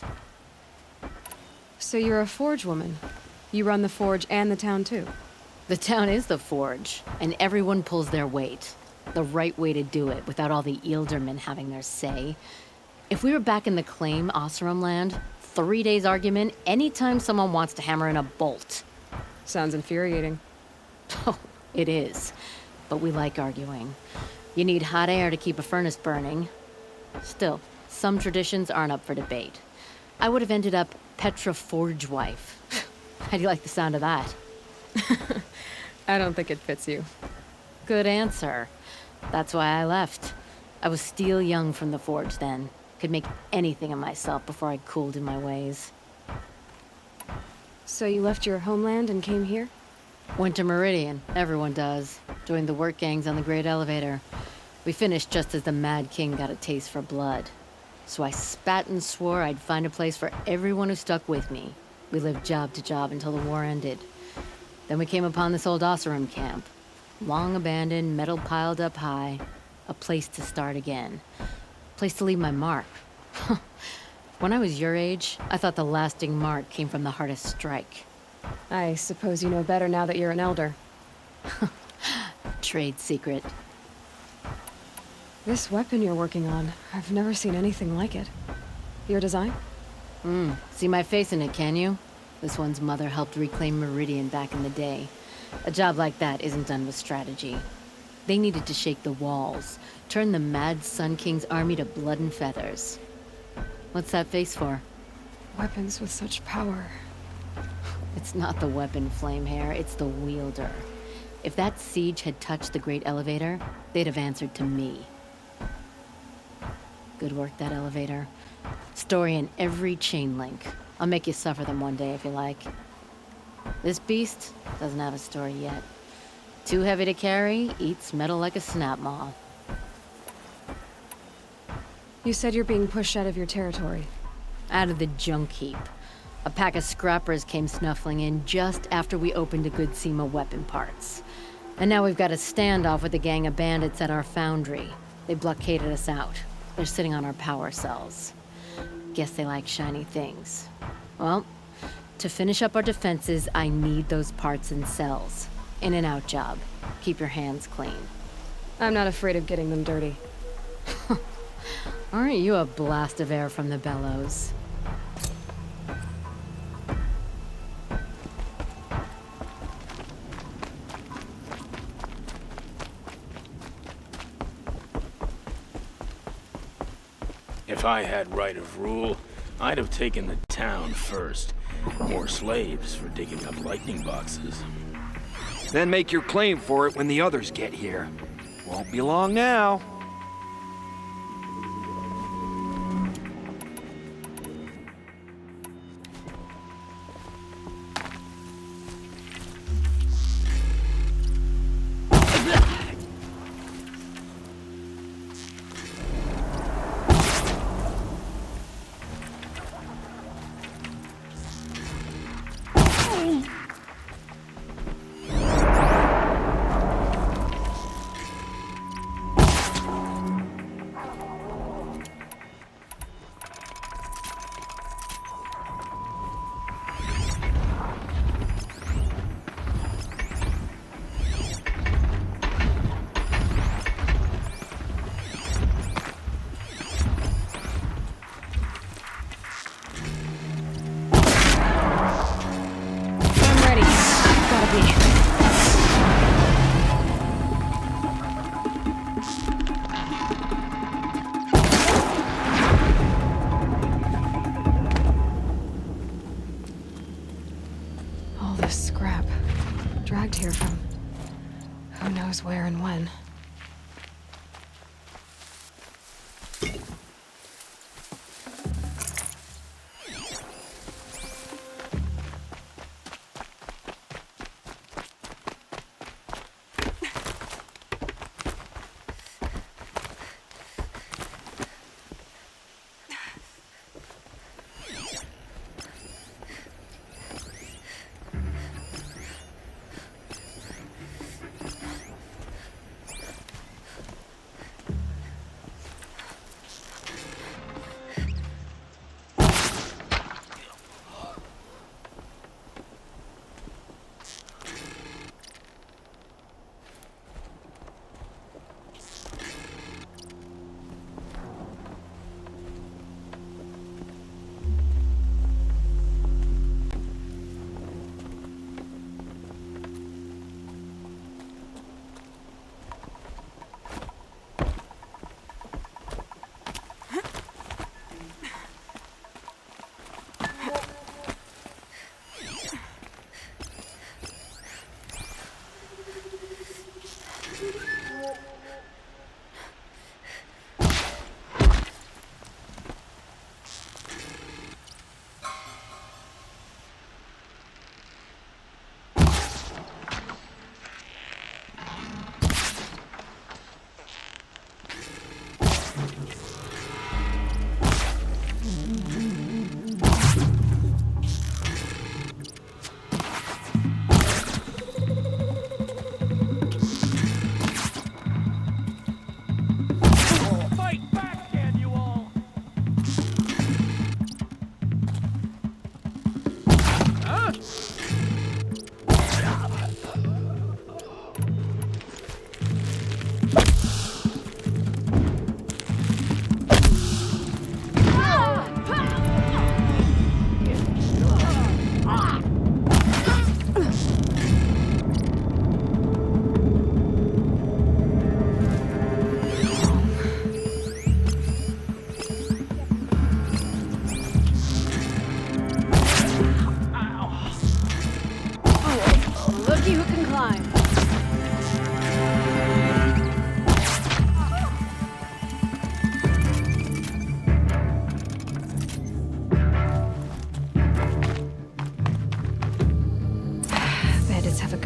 So you're a Forge woman. You run the Forge and the town too. The town is the Forge, and everyone pulls their weight. The right way to do it, without all the Ealdormen having their say. If we were back in the claim Oseram land, 3 days argument anytime someone wants to hammer in a bolt. Sounds infuriating. Oh, it is. But we like arguing. You need hot air to keep a furnace burning. Still, some traditions aren't up for debate. I would have ended up Petra Forge wife. How do you like the sound of that? I don't think it fits you. Good answer. That's why I left. I was steel young from the Forge then. Could make anything of myself before I cooled in my ways. So you left your homeland and came here? Went to Meridian. Everyone does. Joined the work gangs on the Great Elevator. We finished just as the Mad King got a taste for blood. So I spat and swore I'd find a place for everyone who stuck with me. We lived job to job until the war ended. Then we came upon this old Oseram camp. Long abandoned, metal piled up high. A place to start again. A place to leave my mark. When I was your age, I thought the lasting mark came from the hardest strike. I suppose you know better now that you're an elder. Trade secret. This weapon you're working on, I've never seen anything like it. Your design? See my face in it, can you? This one's mother helped reclaim Meridian back in the day. A job like that isn't done with strategy. They needed to shake the walls, turn the mad Sun King's army to blood and feathers. What's that face for? Weapons with such power. It's not the weapon, Flamehair, it's the wielder. If that siege had touched the Great Elevator, they'd have answered to me. Good work, that elevator. Story in every chain link. I'll make you suffer them one day if you like. This beast doesn't have a story yet. Too heavy to carry, eats metal like a snap maw. You said you're being pushed out of your territory. Out of the junk heap. A pack of scrappers came snuffling in just after we opened a good seam of weapon parts. And now we've got a standoff with a gang of bandits at our foundry. They blockaded us out. They're sitting on our power cells. Guess they like shiny things. Well, to finish up our defenses, I need those parts and cells. In and out job. Keep your hands clean. I'm not afraid of getting them dirty. Aren't you a blast of air from the bellows? If I had right of rule, I'd have taken the town first. More slaves for digging up lightning boxes. Then make your claim for it when the others get here. Won't be long now. All this scrap. Dragged here from who knows where and when.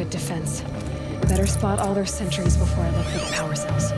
Defense. Better spot all their sentries before I look for the power cells.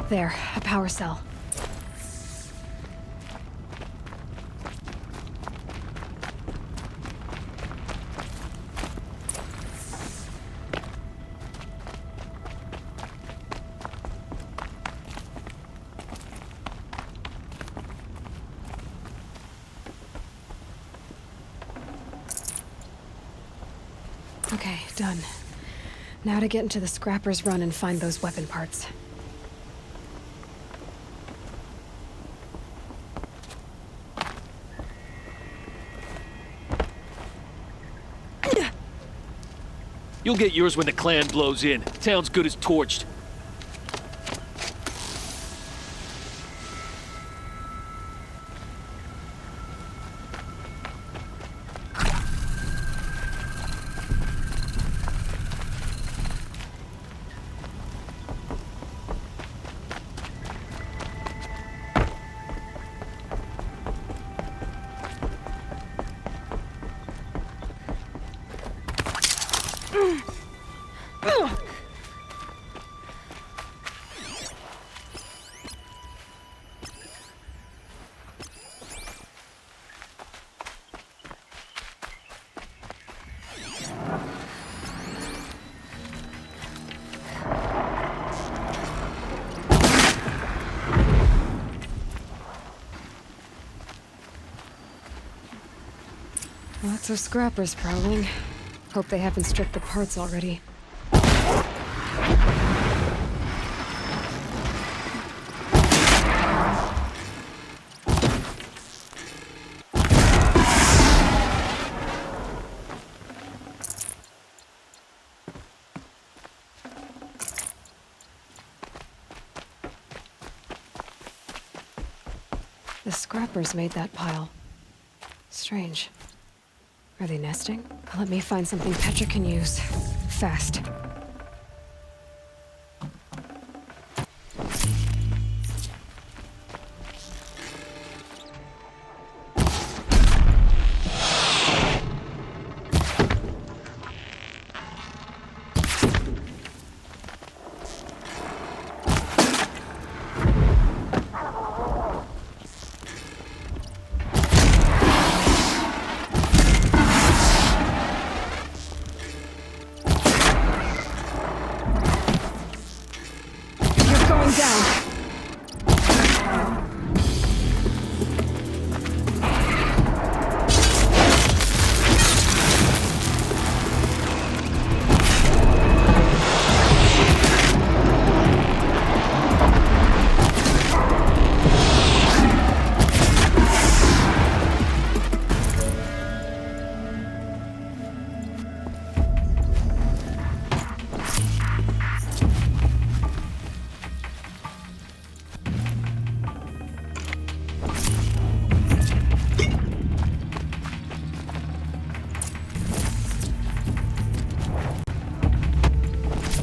There, a power cell. Okay, done. Now to get into the Scrapper's Run and find those weapon parts. You'll get yours when the clan blows in. Town's good as torched. Lots of scrappers prowling. Hope they haven't stripped the parts already. The scrappers made that pile. Strange. Are they nesting? Let me find something Petra can use. Fast.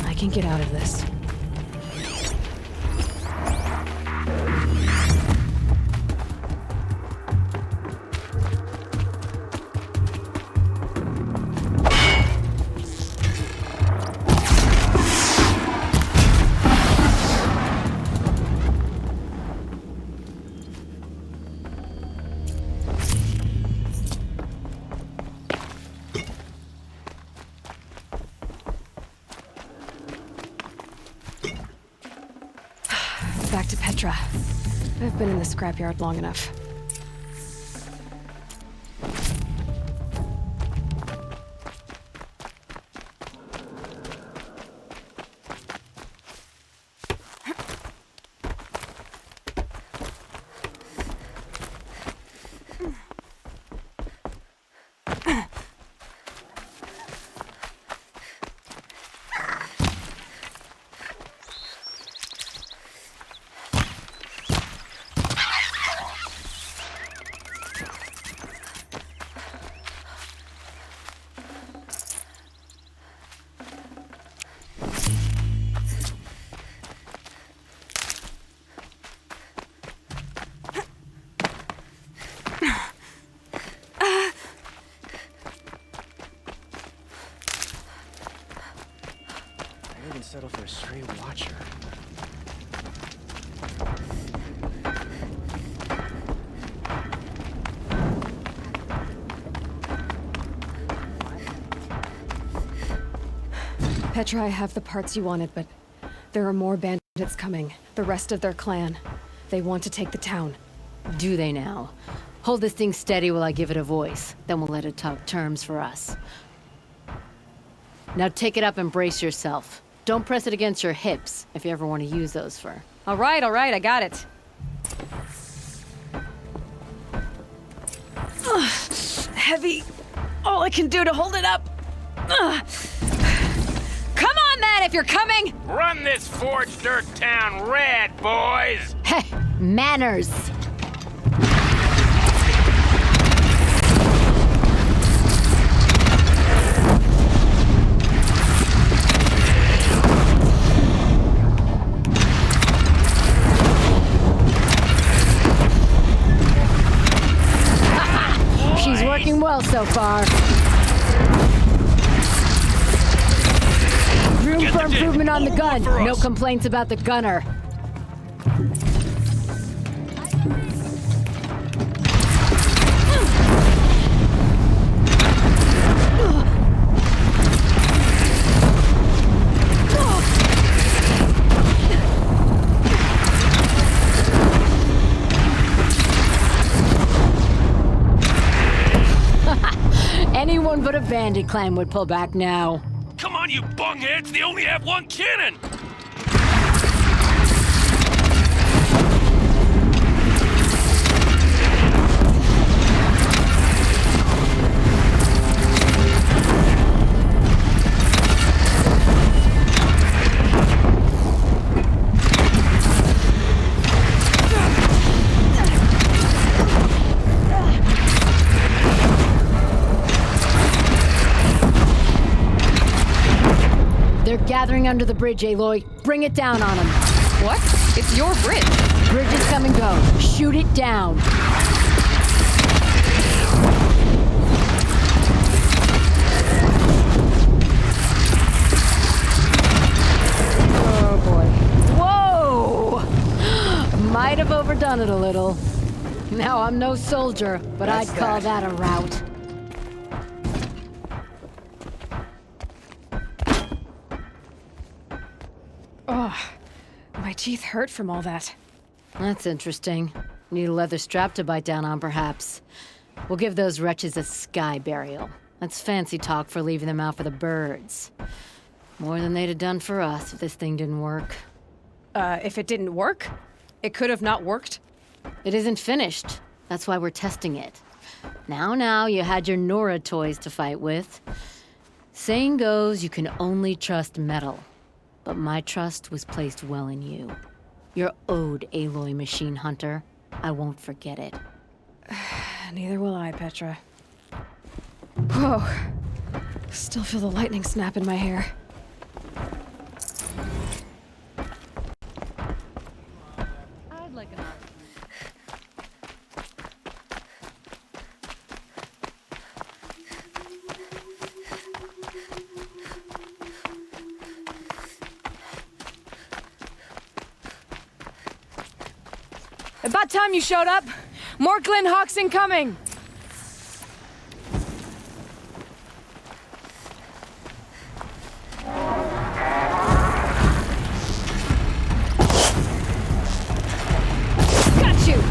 I can get out of this. Back to Petra. I've been in the scrapyard long enough. Settle for a stray watcher. Petra, I have the parts you wanted, but there are more bandits coming. The rest of their clan. They want to take the town. Do they now? Hold this thing steady while I give it a voice. Then we'll let it talk terms for us. Now take it up and brace yourself. Don't press it against your hips, if you ever want to use those for... All right, I got it. Heavy. All I can do to hold it up. that if you're coming! Run this forged dirt town red, boys! Heh, manners. She's working well so far. Room for improvement on the gun. No complaints about the gunner. Anyone but a bandit clan would pull back now. Come on, you bungheads! They only have one cannon! They're gathering under the bridge, Aloy. Bring it down on them. What? It's your bridge. Bridges come and go. Shoot it down. Oh boy. Whoa! Might have overdone it a little. Now, I'm no soldier, but I'd call that a rout. Oh, my teeth hurt from all that. That's interesting. Need a leather strap to bite down on, perhaps. We'll give those wretches a sky burial. That's fancy talk for leaving them out for the birds. More than they'd have done for us if this thing didn't work. If it didn't work? It could have not worked? It isn't finished. That's why we're testing it. Now, you had your Nora toys to fight with. Saying goes, you can only trust metal. But my trust was placed well in you. You're owed, Aloy Machine Hunter. I won't forget it. Neither will I, Petra. Whoa. Still feel the lightning snap in my hair. I'd like an... About time you showed up. More Glinthawks incoming. Got you!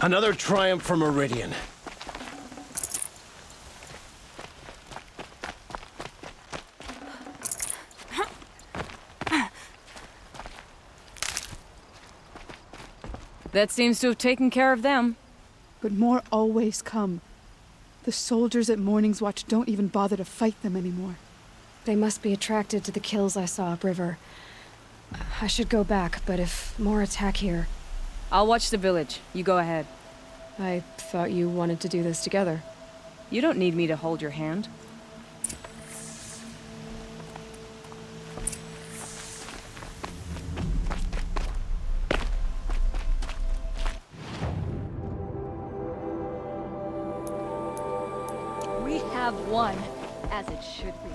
Another triumph for Meridian. That seems to have taken care of them. But more always come. The soldiers at Morning's Watch don't even bother to fight them anymore. They must be attracted to the kills I saw upriver. I should go back, but if more attack here... I'll watch the village. You go ahead. I thought you wanted to do this together. You don't need me to hold your hand. We have won, as it should be.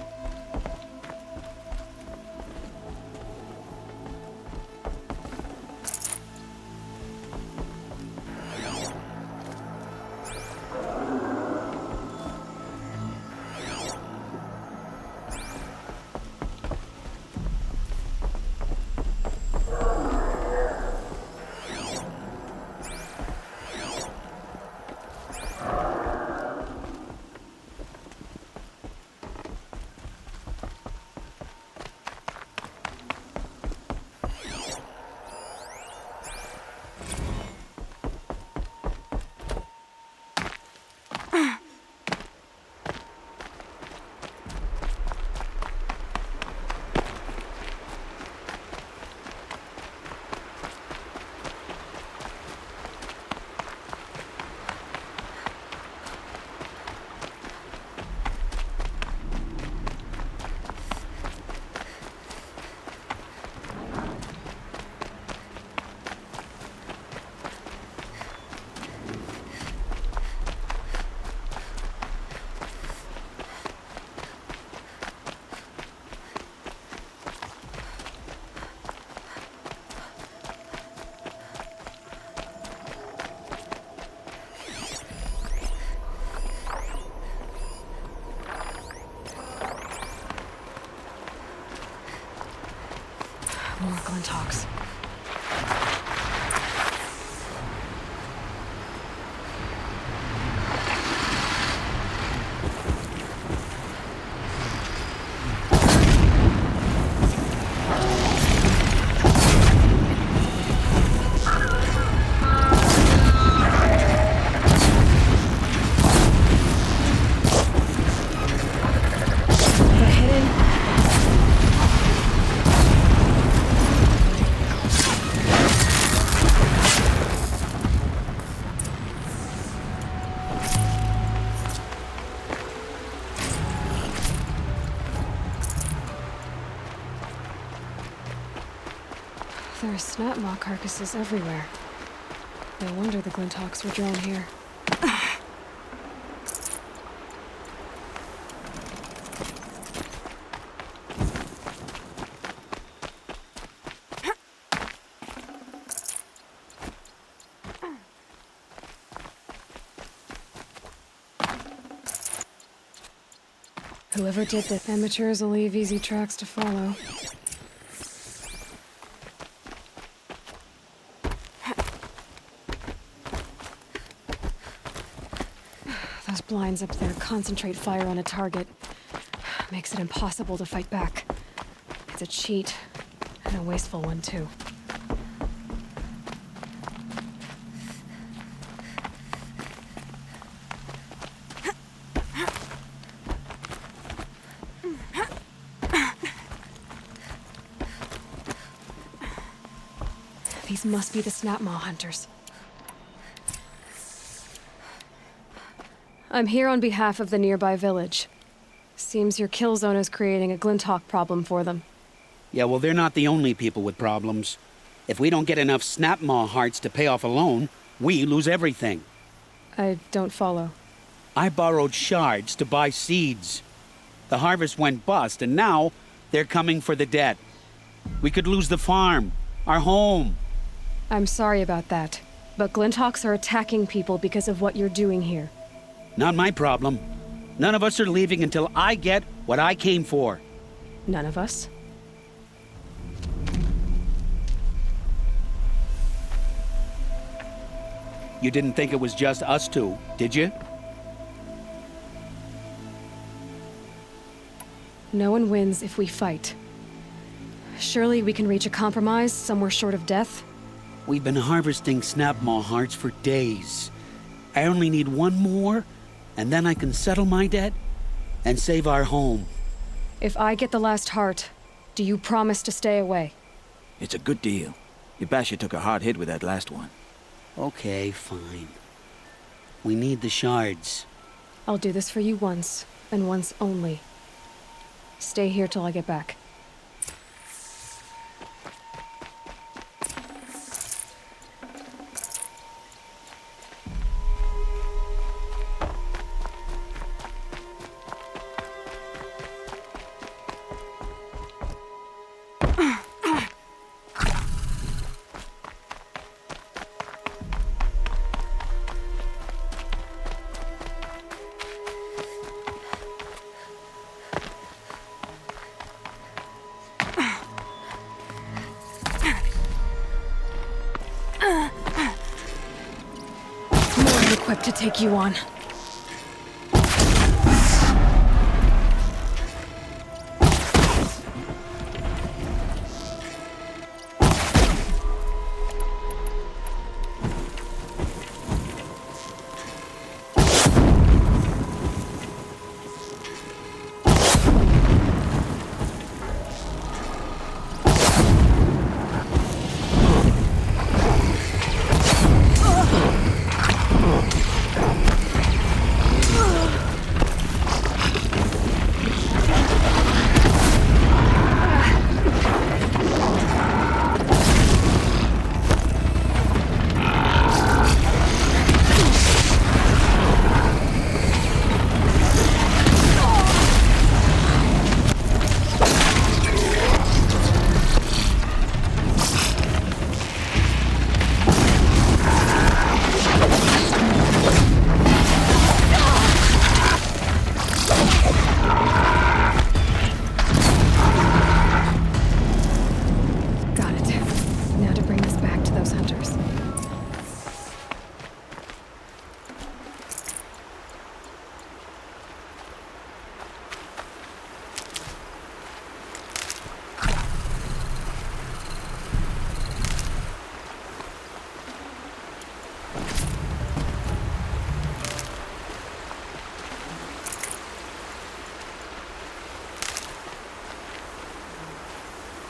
More Glinthawks. There are snap maw carcasses everywhere. No wonder the Glinthawks were drawn here. Whoever did this, amateurs will leave easy tracks to follow. Those blinds up there concentrate fire on a target. Makes it impossible to fight back. It's a cheat, and a wasteful one too. These must be the snap maw hunters. I'm here on behalf of the nearby village. Seems your kill zone is creating a Glinthawk problem for them. Yeah, well, they're not the only people with problems. If we don't get enough snap maw hearts to pay off a loan, we lose everything. I don't follow. I borrowed shards to buy seeds. The harvest went bust, and now they're coming for the debt. We could lose the farm, our home. I'm sorry about that, but Glinthawks are attacking people because of what you're doing here. Not my problem. None of us are leaving until I get what I came for. None of us? You didn't think it was just us two, did you? No one wins if we fight. Surely we can reach a compromise somewhere short of death? We've been harvesting Snapmaw hearts for days. I only need one more, and then I can settle my debt and save our home. If I get the last heart, do you promise to stay away? It's a good deal. Yabasha took a hard hit with that last one. Okay, fine. We need the shards. I'll do this for you once, and once only. Stay here till I get back. Equipped to take you on.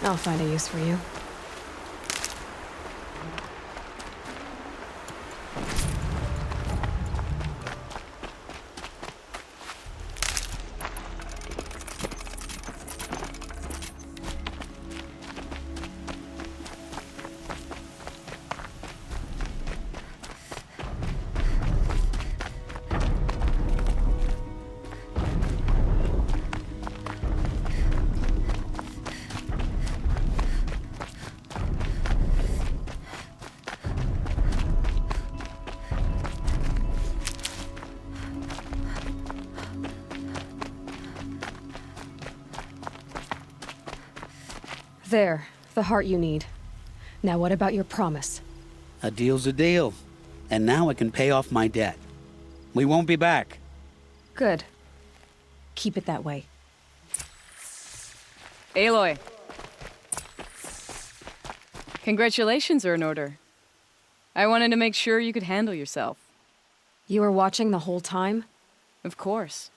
I'll find a use for you. There, the heart you need. Now what about your promise? A deal's a deal. And now I can pay off my debt. We won't be back. Good. Keep it that way. Aloy. Congratulations are in order. I wanted to make sure you could handle yourself. You were watching the whole time? Of course.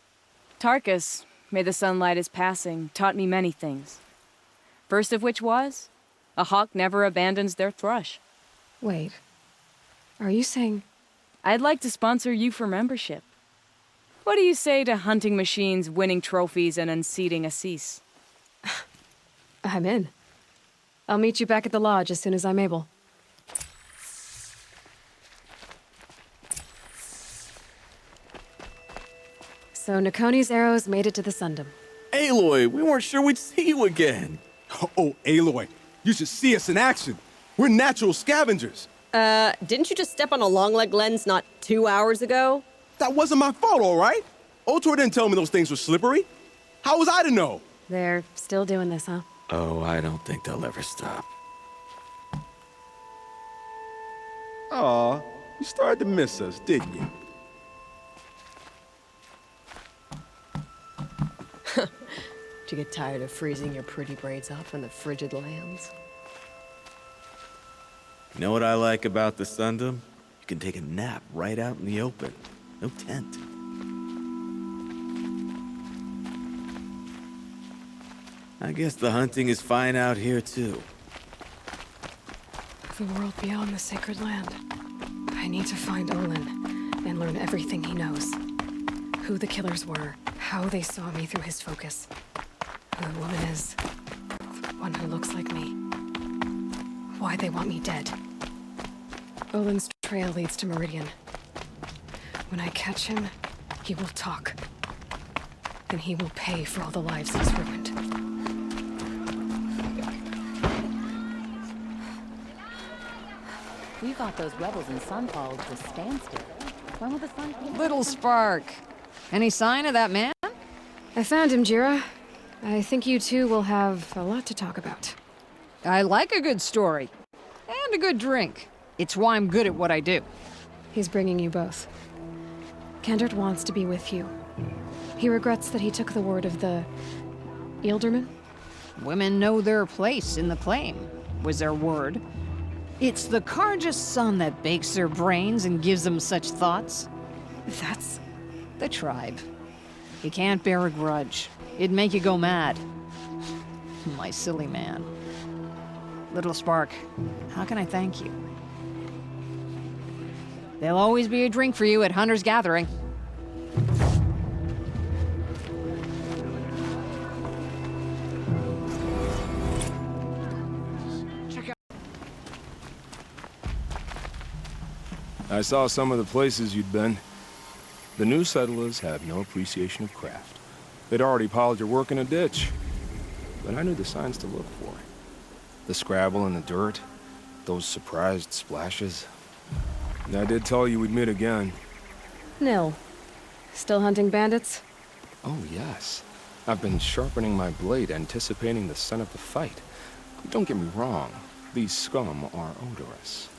Tarkus, may the sunlight is passing, taught me many things. First of which was, a hawk never abandons their thrush. Wait. Are you saying... I'd like to sponsor you for membership. What do you say to hunting machines, winning trophies, and unseating Assis? I'm in. I'll meet you back at the lodge as soon as I'm able. So Nakoni's arrows made it to the Sundom. Aloy, we weren't sure we'd see you again. Oh, Aloy, you should see us in action. We're natural scavengers. Didn't you just step on a longleg lens not 2 hours ago? That wasn't my fault, all right? Otor didn't tell me those things were slippery. How was I to know? They're still doing this, huh? Oh, I don't think they'll ever stop. Aw, You started to miss us, didn't you? Did you get tired of freezing your pretty braids off in the frigid lands? You know what I like about the Sundom? You can take a nap right out in the open. No tent. I guess the hunting is fine out here, too. The world beyond the sacred land. I need to find Olin and learn everything he knows. Who the killers were, how they saw me through his focus, who the woman is, the one who looks like me, why they want me dead. Olin's trail leads to Meridian. When I catch him, he will talk. And he will pay for all the lives he's ruined. We fought those rebels in Sunfall to a standstill. When will the sun come? Little Spark. Any sign of that man? I found him, Jira. I think you two will have a lot to talk about. I like a good story. And a good drink. It's why I'm good at what I do. He's bringing you both. Kendrick wants to be with you. He regrets that he took the word of the... Ealdorman? Women know their place in the claim, was their word. It's the Carja's son that bakes their brains and gives them such thoughts. That's... the tribe. You can't bear a grudge. It'd make you go mad. My silly man. Little Spark, how can I thank you? There'll always be a drink for you at Hunter's Gathering. I saw some of the places you'd been. The new settlers have no appreciation of craft. They'd already piled your work in a ditch. But I knew the signs to look for. The scrabble in the dirt, those surprised splashes. And I did tell you we'd meet again. Nil. Still hunting bandits? Oh, yes. I've been sharpening my blade, anticipating the scent of the fight. Don't get me wrong, these scum are odorous.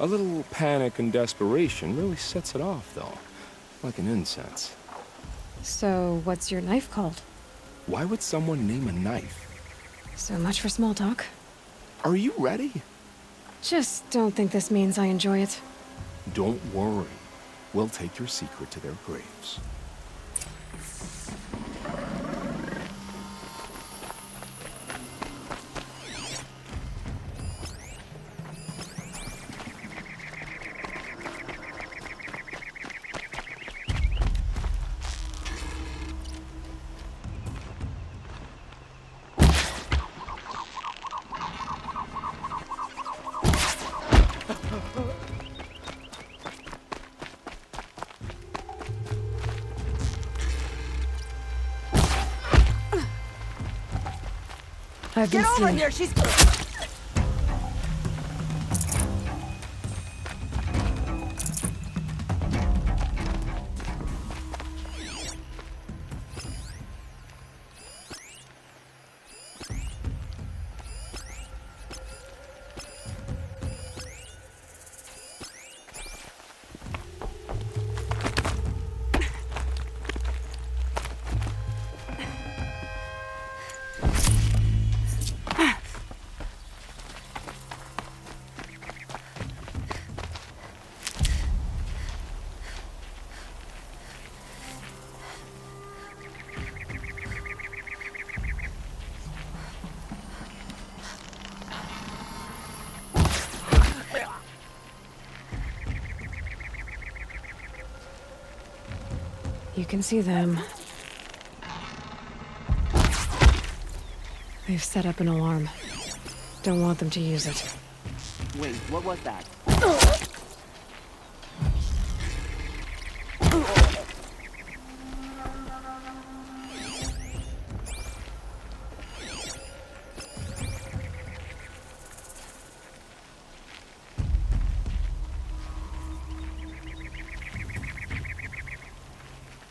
A little panic and desperation really sets it off, though. Like an incense. So, what's your knife called? Why would someone name a knife? So much for small talk. Are you ready? Just don't think this means I enjoy it. Don't worry. We'll take your secret to their graves. I've been Get over seen. here, she's... You can see them. They've set up an alarm. Don't want them to use it. Wait, what was that?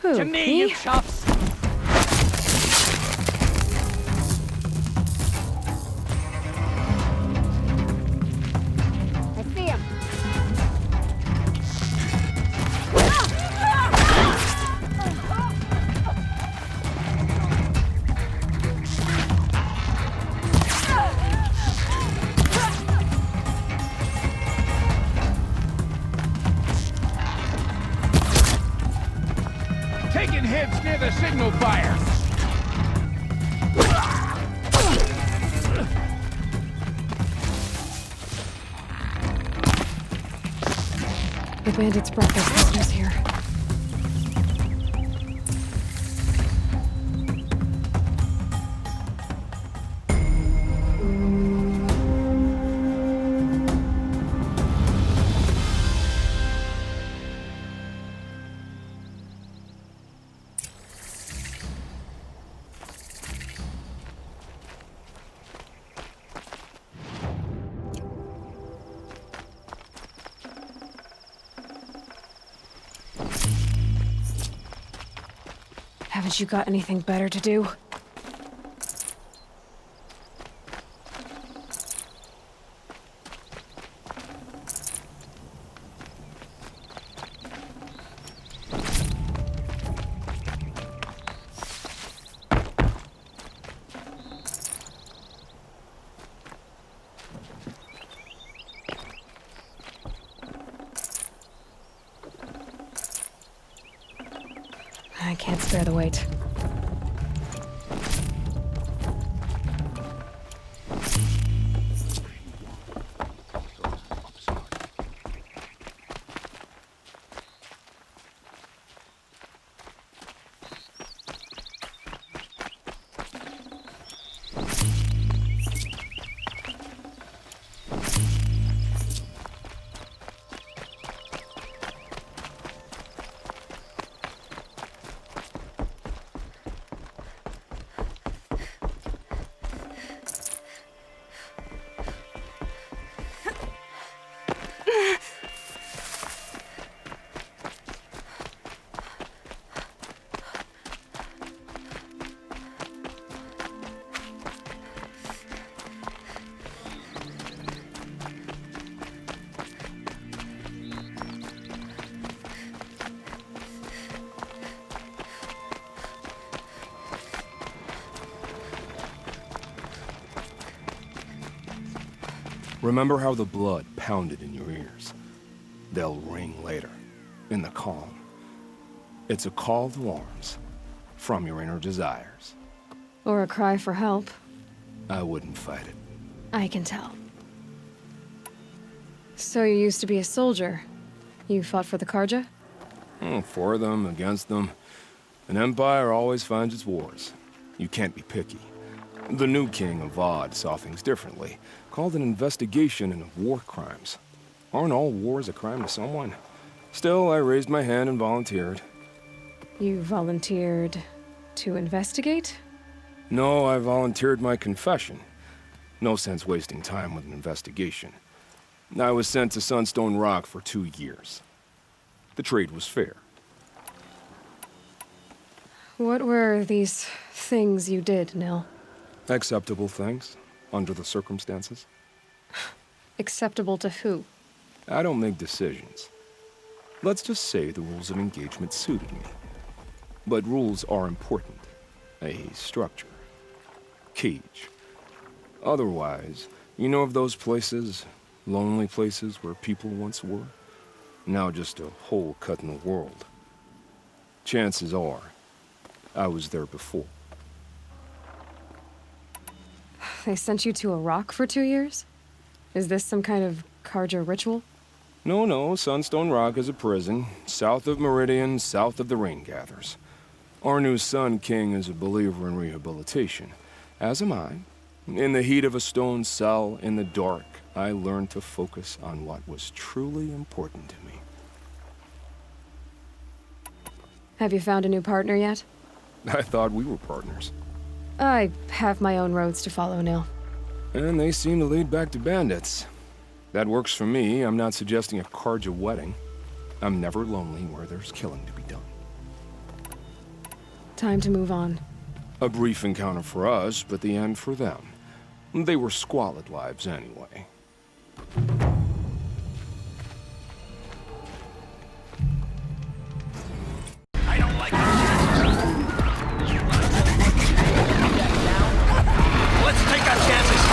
Who? To me, you chuffs! I see him. Taking hits near the signal fire. The bandits brought their prisoners here. Haven't you got anything better to do? I can't spare the weight. Remember how the blood pounded in your ears? They'll ring later, in the calm. It's a call to arms, from your inner desires. Or a cry for help. I wouldn't fight it. I can tell. So you used to be a soldier. You fought for the Carja? For them, against them. An empire always finds its wars. You can't be picky. The new king of Avad saw things differently. Called an investigation into war crimes. Aren't all wars a crime to someone? Still, I raised my hand and volunteered. You volunteered to investigate? No, I volunteered my confession. No sense wasting time with an investigation. I was sent to Sunstone Rock for 2 years. The trade was fair. What were these things you did, Nil? Acceptable things, under the circumstances. Acceptable to who? I don't make decisions. Let's just say the rules of engagement suited me. But rules are important. A structure. Cage. Otherwise, you know of those places, lonely places where people once were? Now just a hole cut in the world. Chances are, I was there before. They sent you to a rock for 2 years? Is this some kind of Carja ritual? No, Sunstone Rock is a prison, south of Meridian, south of the Rain Gathers. Our new Sun King is a believer in rehabilitation, as am I. In the heat of a stone cell, in the dark, I learned to focus on what was truly important to me. Have you found a new partner yet? I thought we were partners. I have my own roads to follow, Nil. And they seem to lead back to bandits. That works for me. I'm not suggesting a Carja wedding. I'm never lonely where there's killing to be done. Time to move on. A brief encounter for us, but the end for them. They were squalid lives anyway. I don't like Let's take our chances.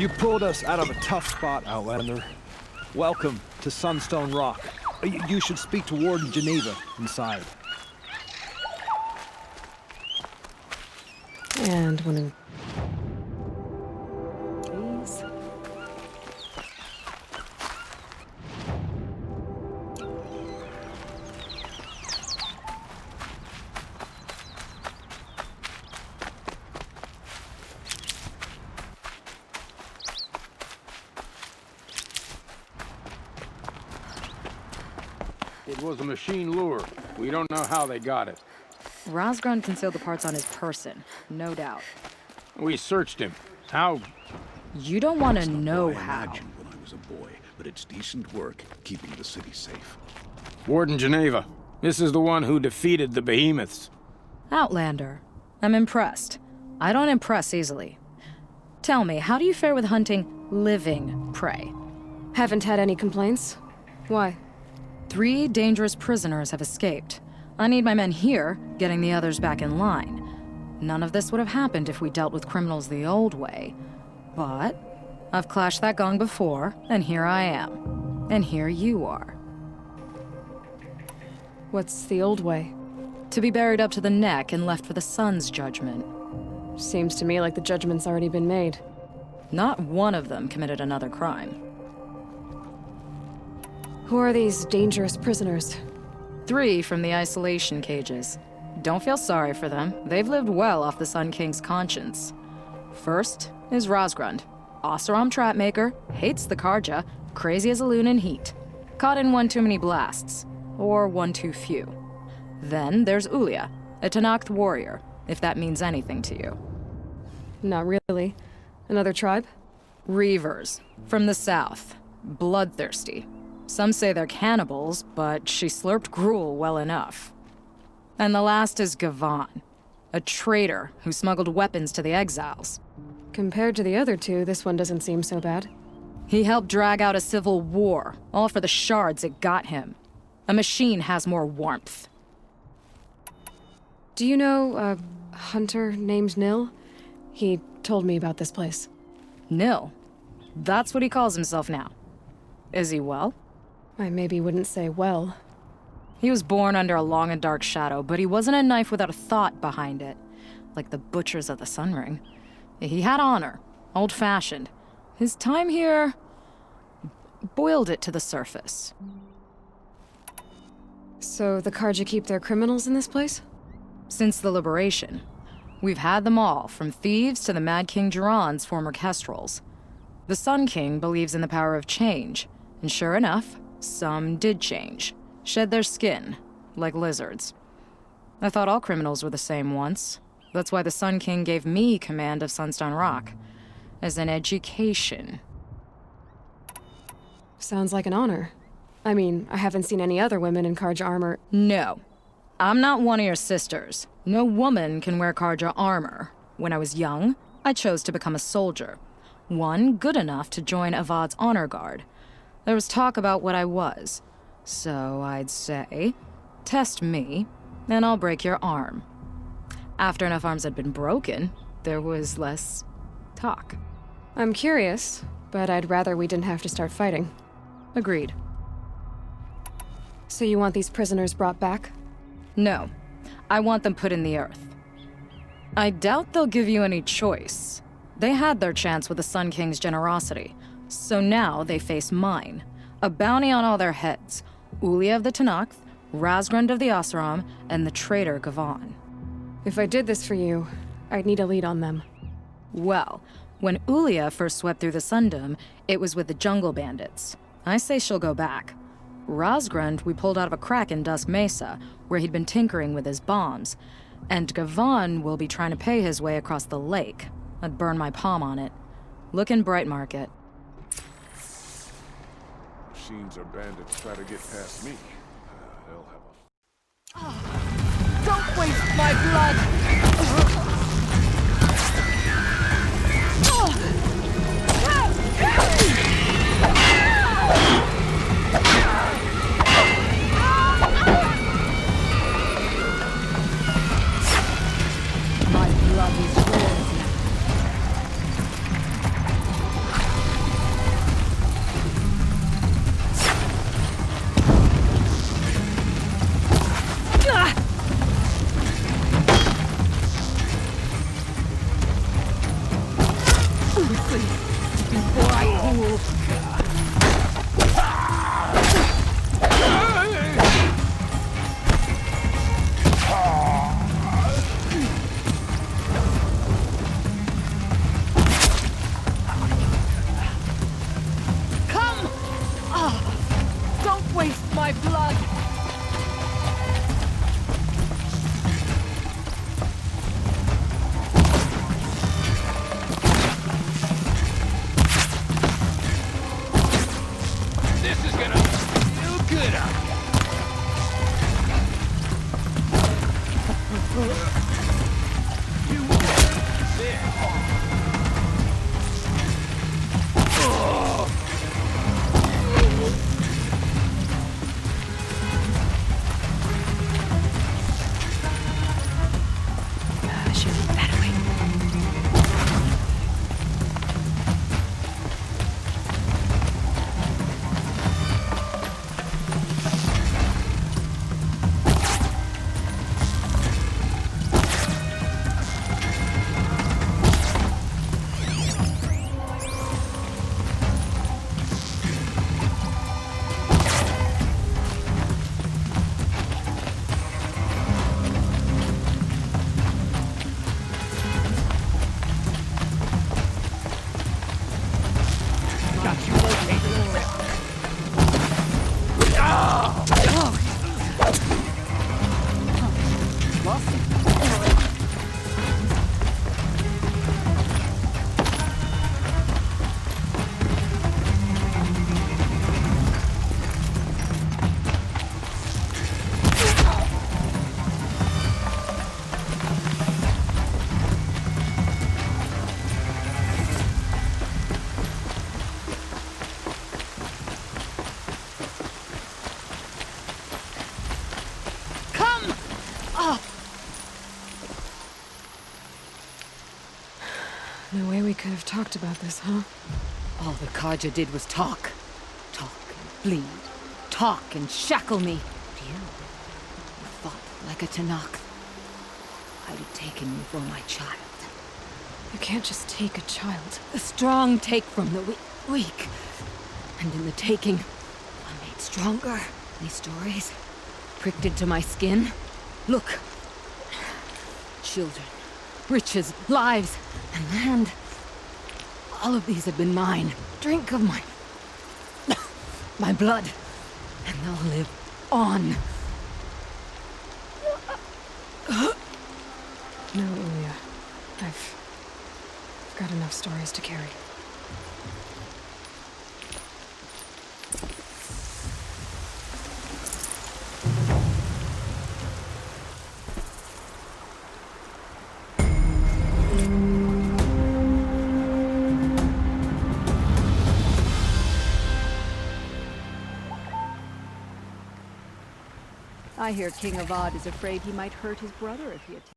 You pulled us out of a tough spot, Outlander. Welcome to Sunstone Rock. You should speak to Warden Geneva inside. And one of these. It was a machine lure. We don't know how they got it. Rosgrund concealed the parts on his person, no doubt. We searched him. How? You don't want to That's not know what I how. imagined when I was a boy, but it's decent work keeping the city safe. Warden Geneva. This is the one who defeated the behemoths. Outlander. I'm impressed. I don't impress easily. Tell me, how do you fare with hunting living prey? Haven't had any complaints. Why? 3 dangerous prisoners have escaped. I need my men here, getting the others back in line. None of this would have happened if we dealt with criminals the old way. But I've clashed that gong before, and here I am. And here you are. What's the old way? To be buried up to the neck and left for the sun's judgment. Seems to me like the judgment's already been made. Not one of them committed another crime. Who are these dangerous prisoners? 3 from the isolation cages. Don't feel sorry for them. They've lived well off the Sun King's conscience. First is Rosgrund. Oseram trapmaker, hates the Karja, crazy as a loon in heat. Caught in one too many blasts. Or one too few. Then there's Ulia, a Tenakth warrior, if that means anything to you. Not really. Another tribe? Reavers, from the south. Bloodthirsty. Some say they're cannibals, but she slurped gruel well enough. And the last is Gavan, a traitor who smuggled weapons to the exiles. Compared to the other 2, this one doesn't seem so bad. He helped drag out a civil war, all for the shards it got him. A machine has more warmth. Do you know a hunter named Nil? He told me about this place. Nil? That's what he calls himself now. Is he well? I maybe wouldn't say well. He was born under a long and dark shadow, but he wasn't a knife without a thought behind it. Like the butchers of the Sunring. He had honor, old-fashioned. His time here boiled it to the surface. So the Karja keep their criminals in this place? Since the liberation. We've had them all, from thieves to the Mad King Jiran's former kestrels. The Sun King believes in the power of change, and sure enough, some did change. Shed their skin, like lizards. I thought all criminals were the same once. That's why the Sun King gave me command of Sunstone Rock. As an education. Sounds like an honor. I mean, I haven't seen any other women in Karja armor. No. I'm not one of your sisters. No woman can wear Karja armor. When I was young, I chose to become a soldier. One good enough to join Avad's honor guard. There was talk about what I was. So I'd say, test me, and I'll break your arm. After enough arms had been broken, there was less talk. I'm curious, but I'd rather we didn't have to start fighting. Agreed. So you want these prisoners brought back? No. I want them put in the earth. I doubt they'll give you any choice. They had their chance with the Sun King's generosity, so now they face mine. A bounty on all their heads. Ulia of the Tenakth, Rosgrund of the Oseram, and the traitor Gavan. If I did this for you, I'd need a lead on them. Well, when Ulia first swept through the Sundom, it was with the jungle bandits. I say she'll go back. Rosgrund we pulled out of a crack in Dusk Mesa, where he'd been tinkering with his bombs. And Gavan will be trying to pay his way across the lake. I'd burn my palm on it. Look in Bright Market. Machines or bandits try to get past me. They'll have a... Don't waste my blood! My blood is yours now. quickly before I cool. Come! Don't waste my blood! This is gonna feel good out here. You got you located. Come! No way we could have talked about this, huh? All the Kaja did was talk. Talk and bleed. Talk and shackle me. But you fought like a Tanakh. I'd have taken you for my child. You can't just take a child. The strong take from the weak. And in the taking, I'm made stronger. These stories, pricked into my skin. Look. Children, riches, lives, and land. All of these have been mine. Drink of my... my blood. And they'll live on. No, Ilya. I've got enough stories to carry. I hear King Avad is afraid he might hurt his brother if he attacks.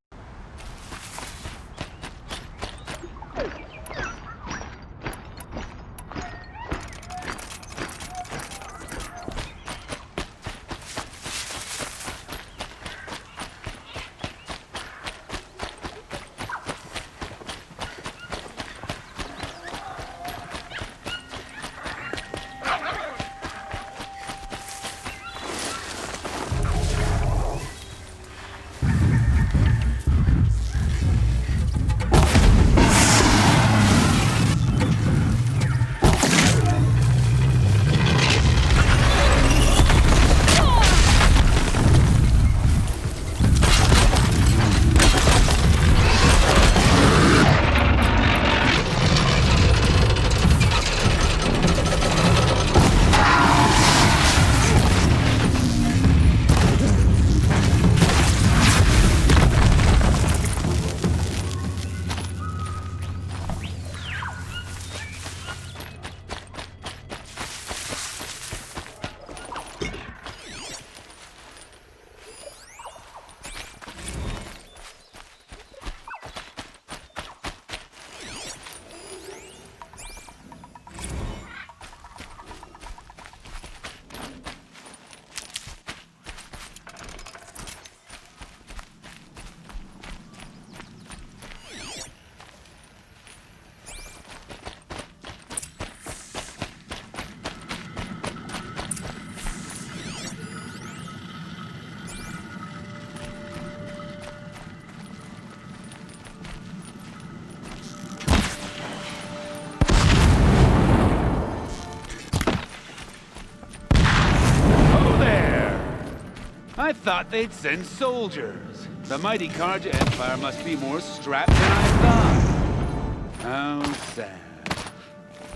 I thought they'd send soldiers. The mighty Carja Empire must be more strapped than I thought. How sad.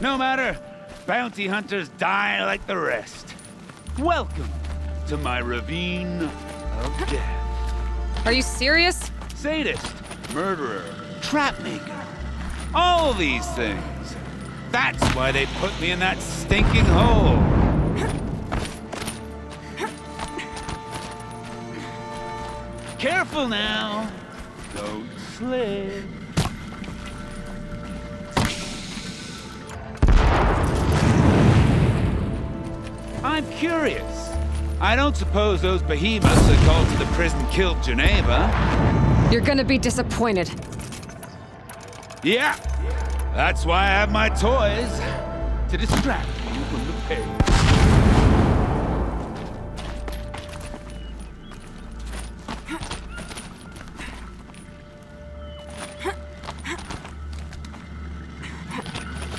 No matter, bounty hunters die like the rest. Welcome to my ravine of death. Are you serious? Sadist, murderer, trapmaker. All these things. That's why they put me in that stinking hole. Careful now. Don't slip. I'm curious. I don't suppose those behemoths that called to the prison killed Geneva. You're gonna be disappointed. Yeah. That's why I have my toys. To distract you from the pain.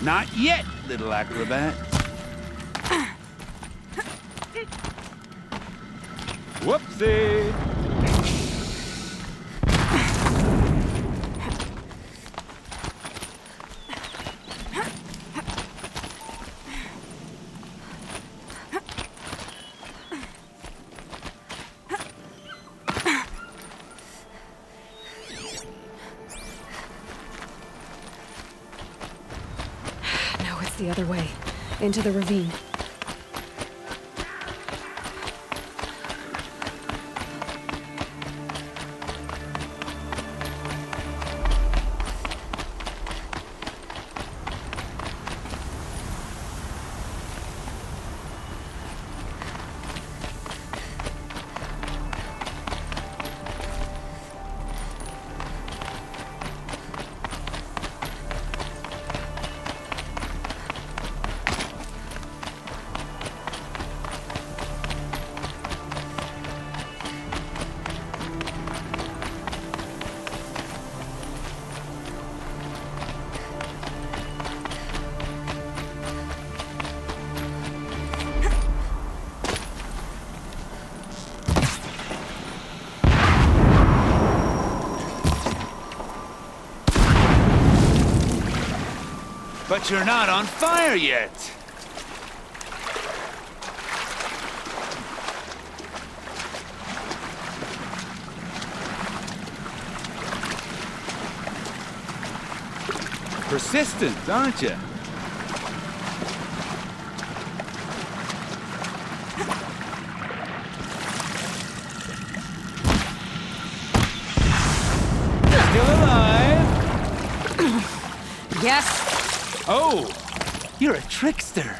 Not yet, little acrobat. Whoopsie! No, it's the other way. Into the ravine. But you're not on fire yet. Persistent, aren't you? Still alive? Yes. Oh, you're a trickster.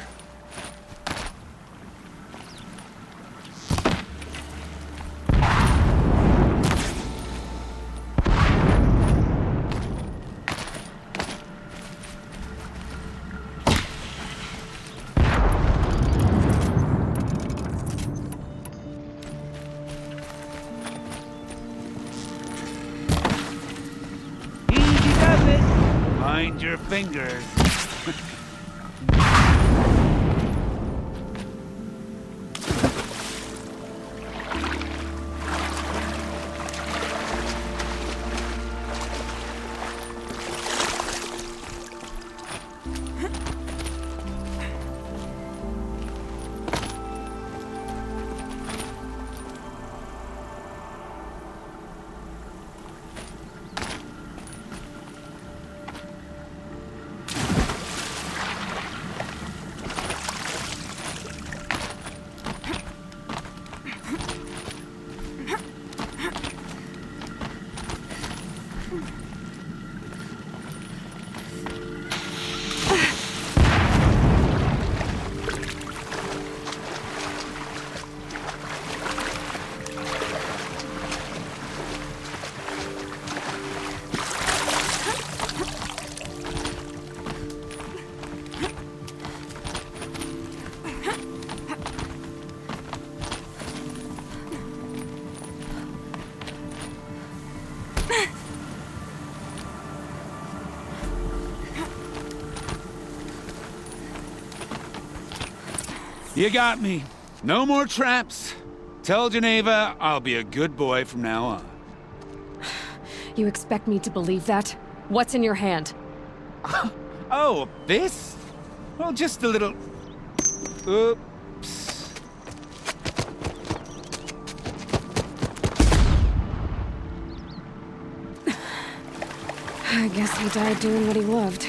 Easy does it. Mind your fingers. You got me. No more traps. Tell Geneva I'll be a good boy from now on. You expect me to believe that? What's in your hand? Oh, this? Well, just a little... Oops. I guess he died doing what he loved.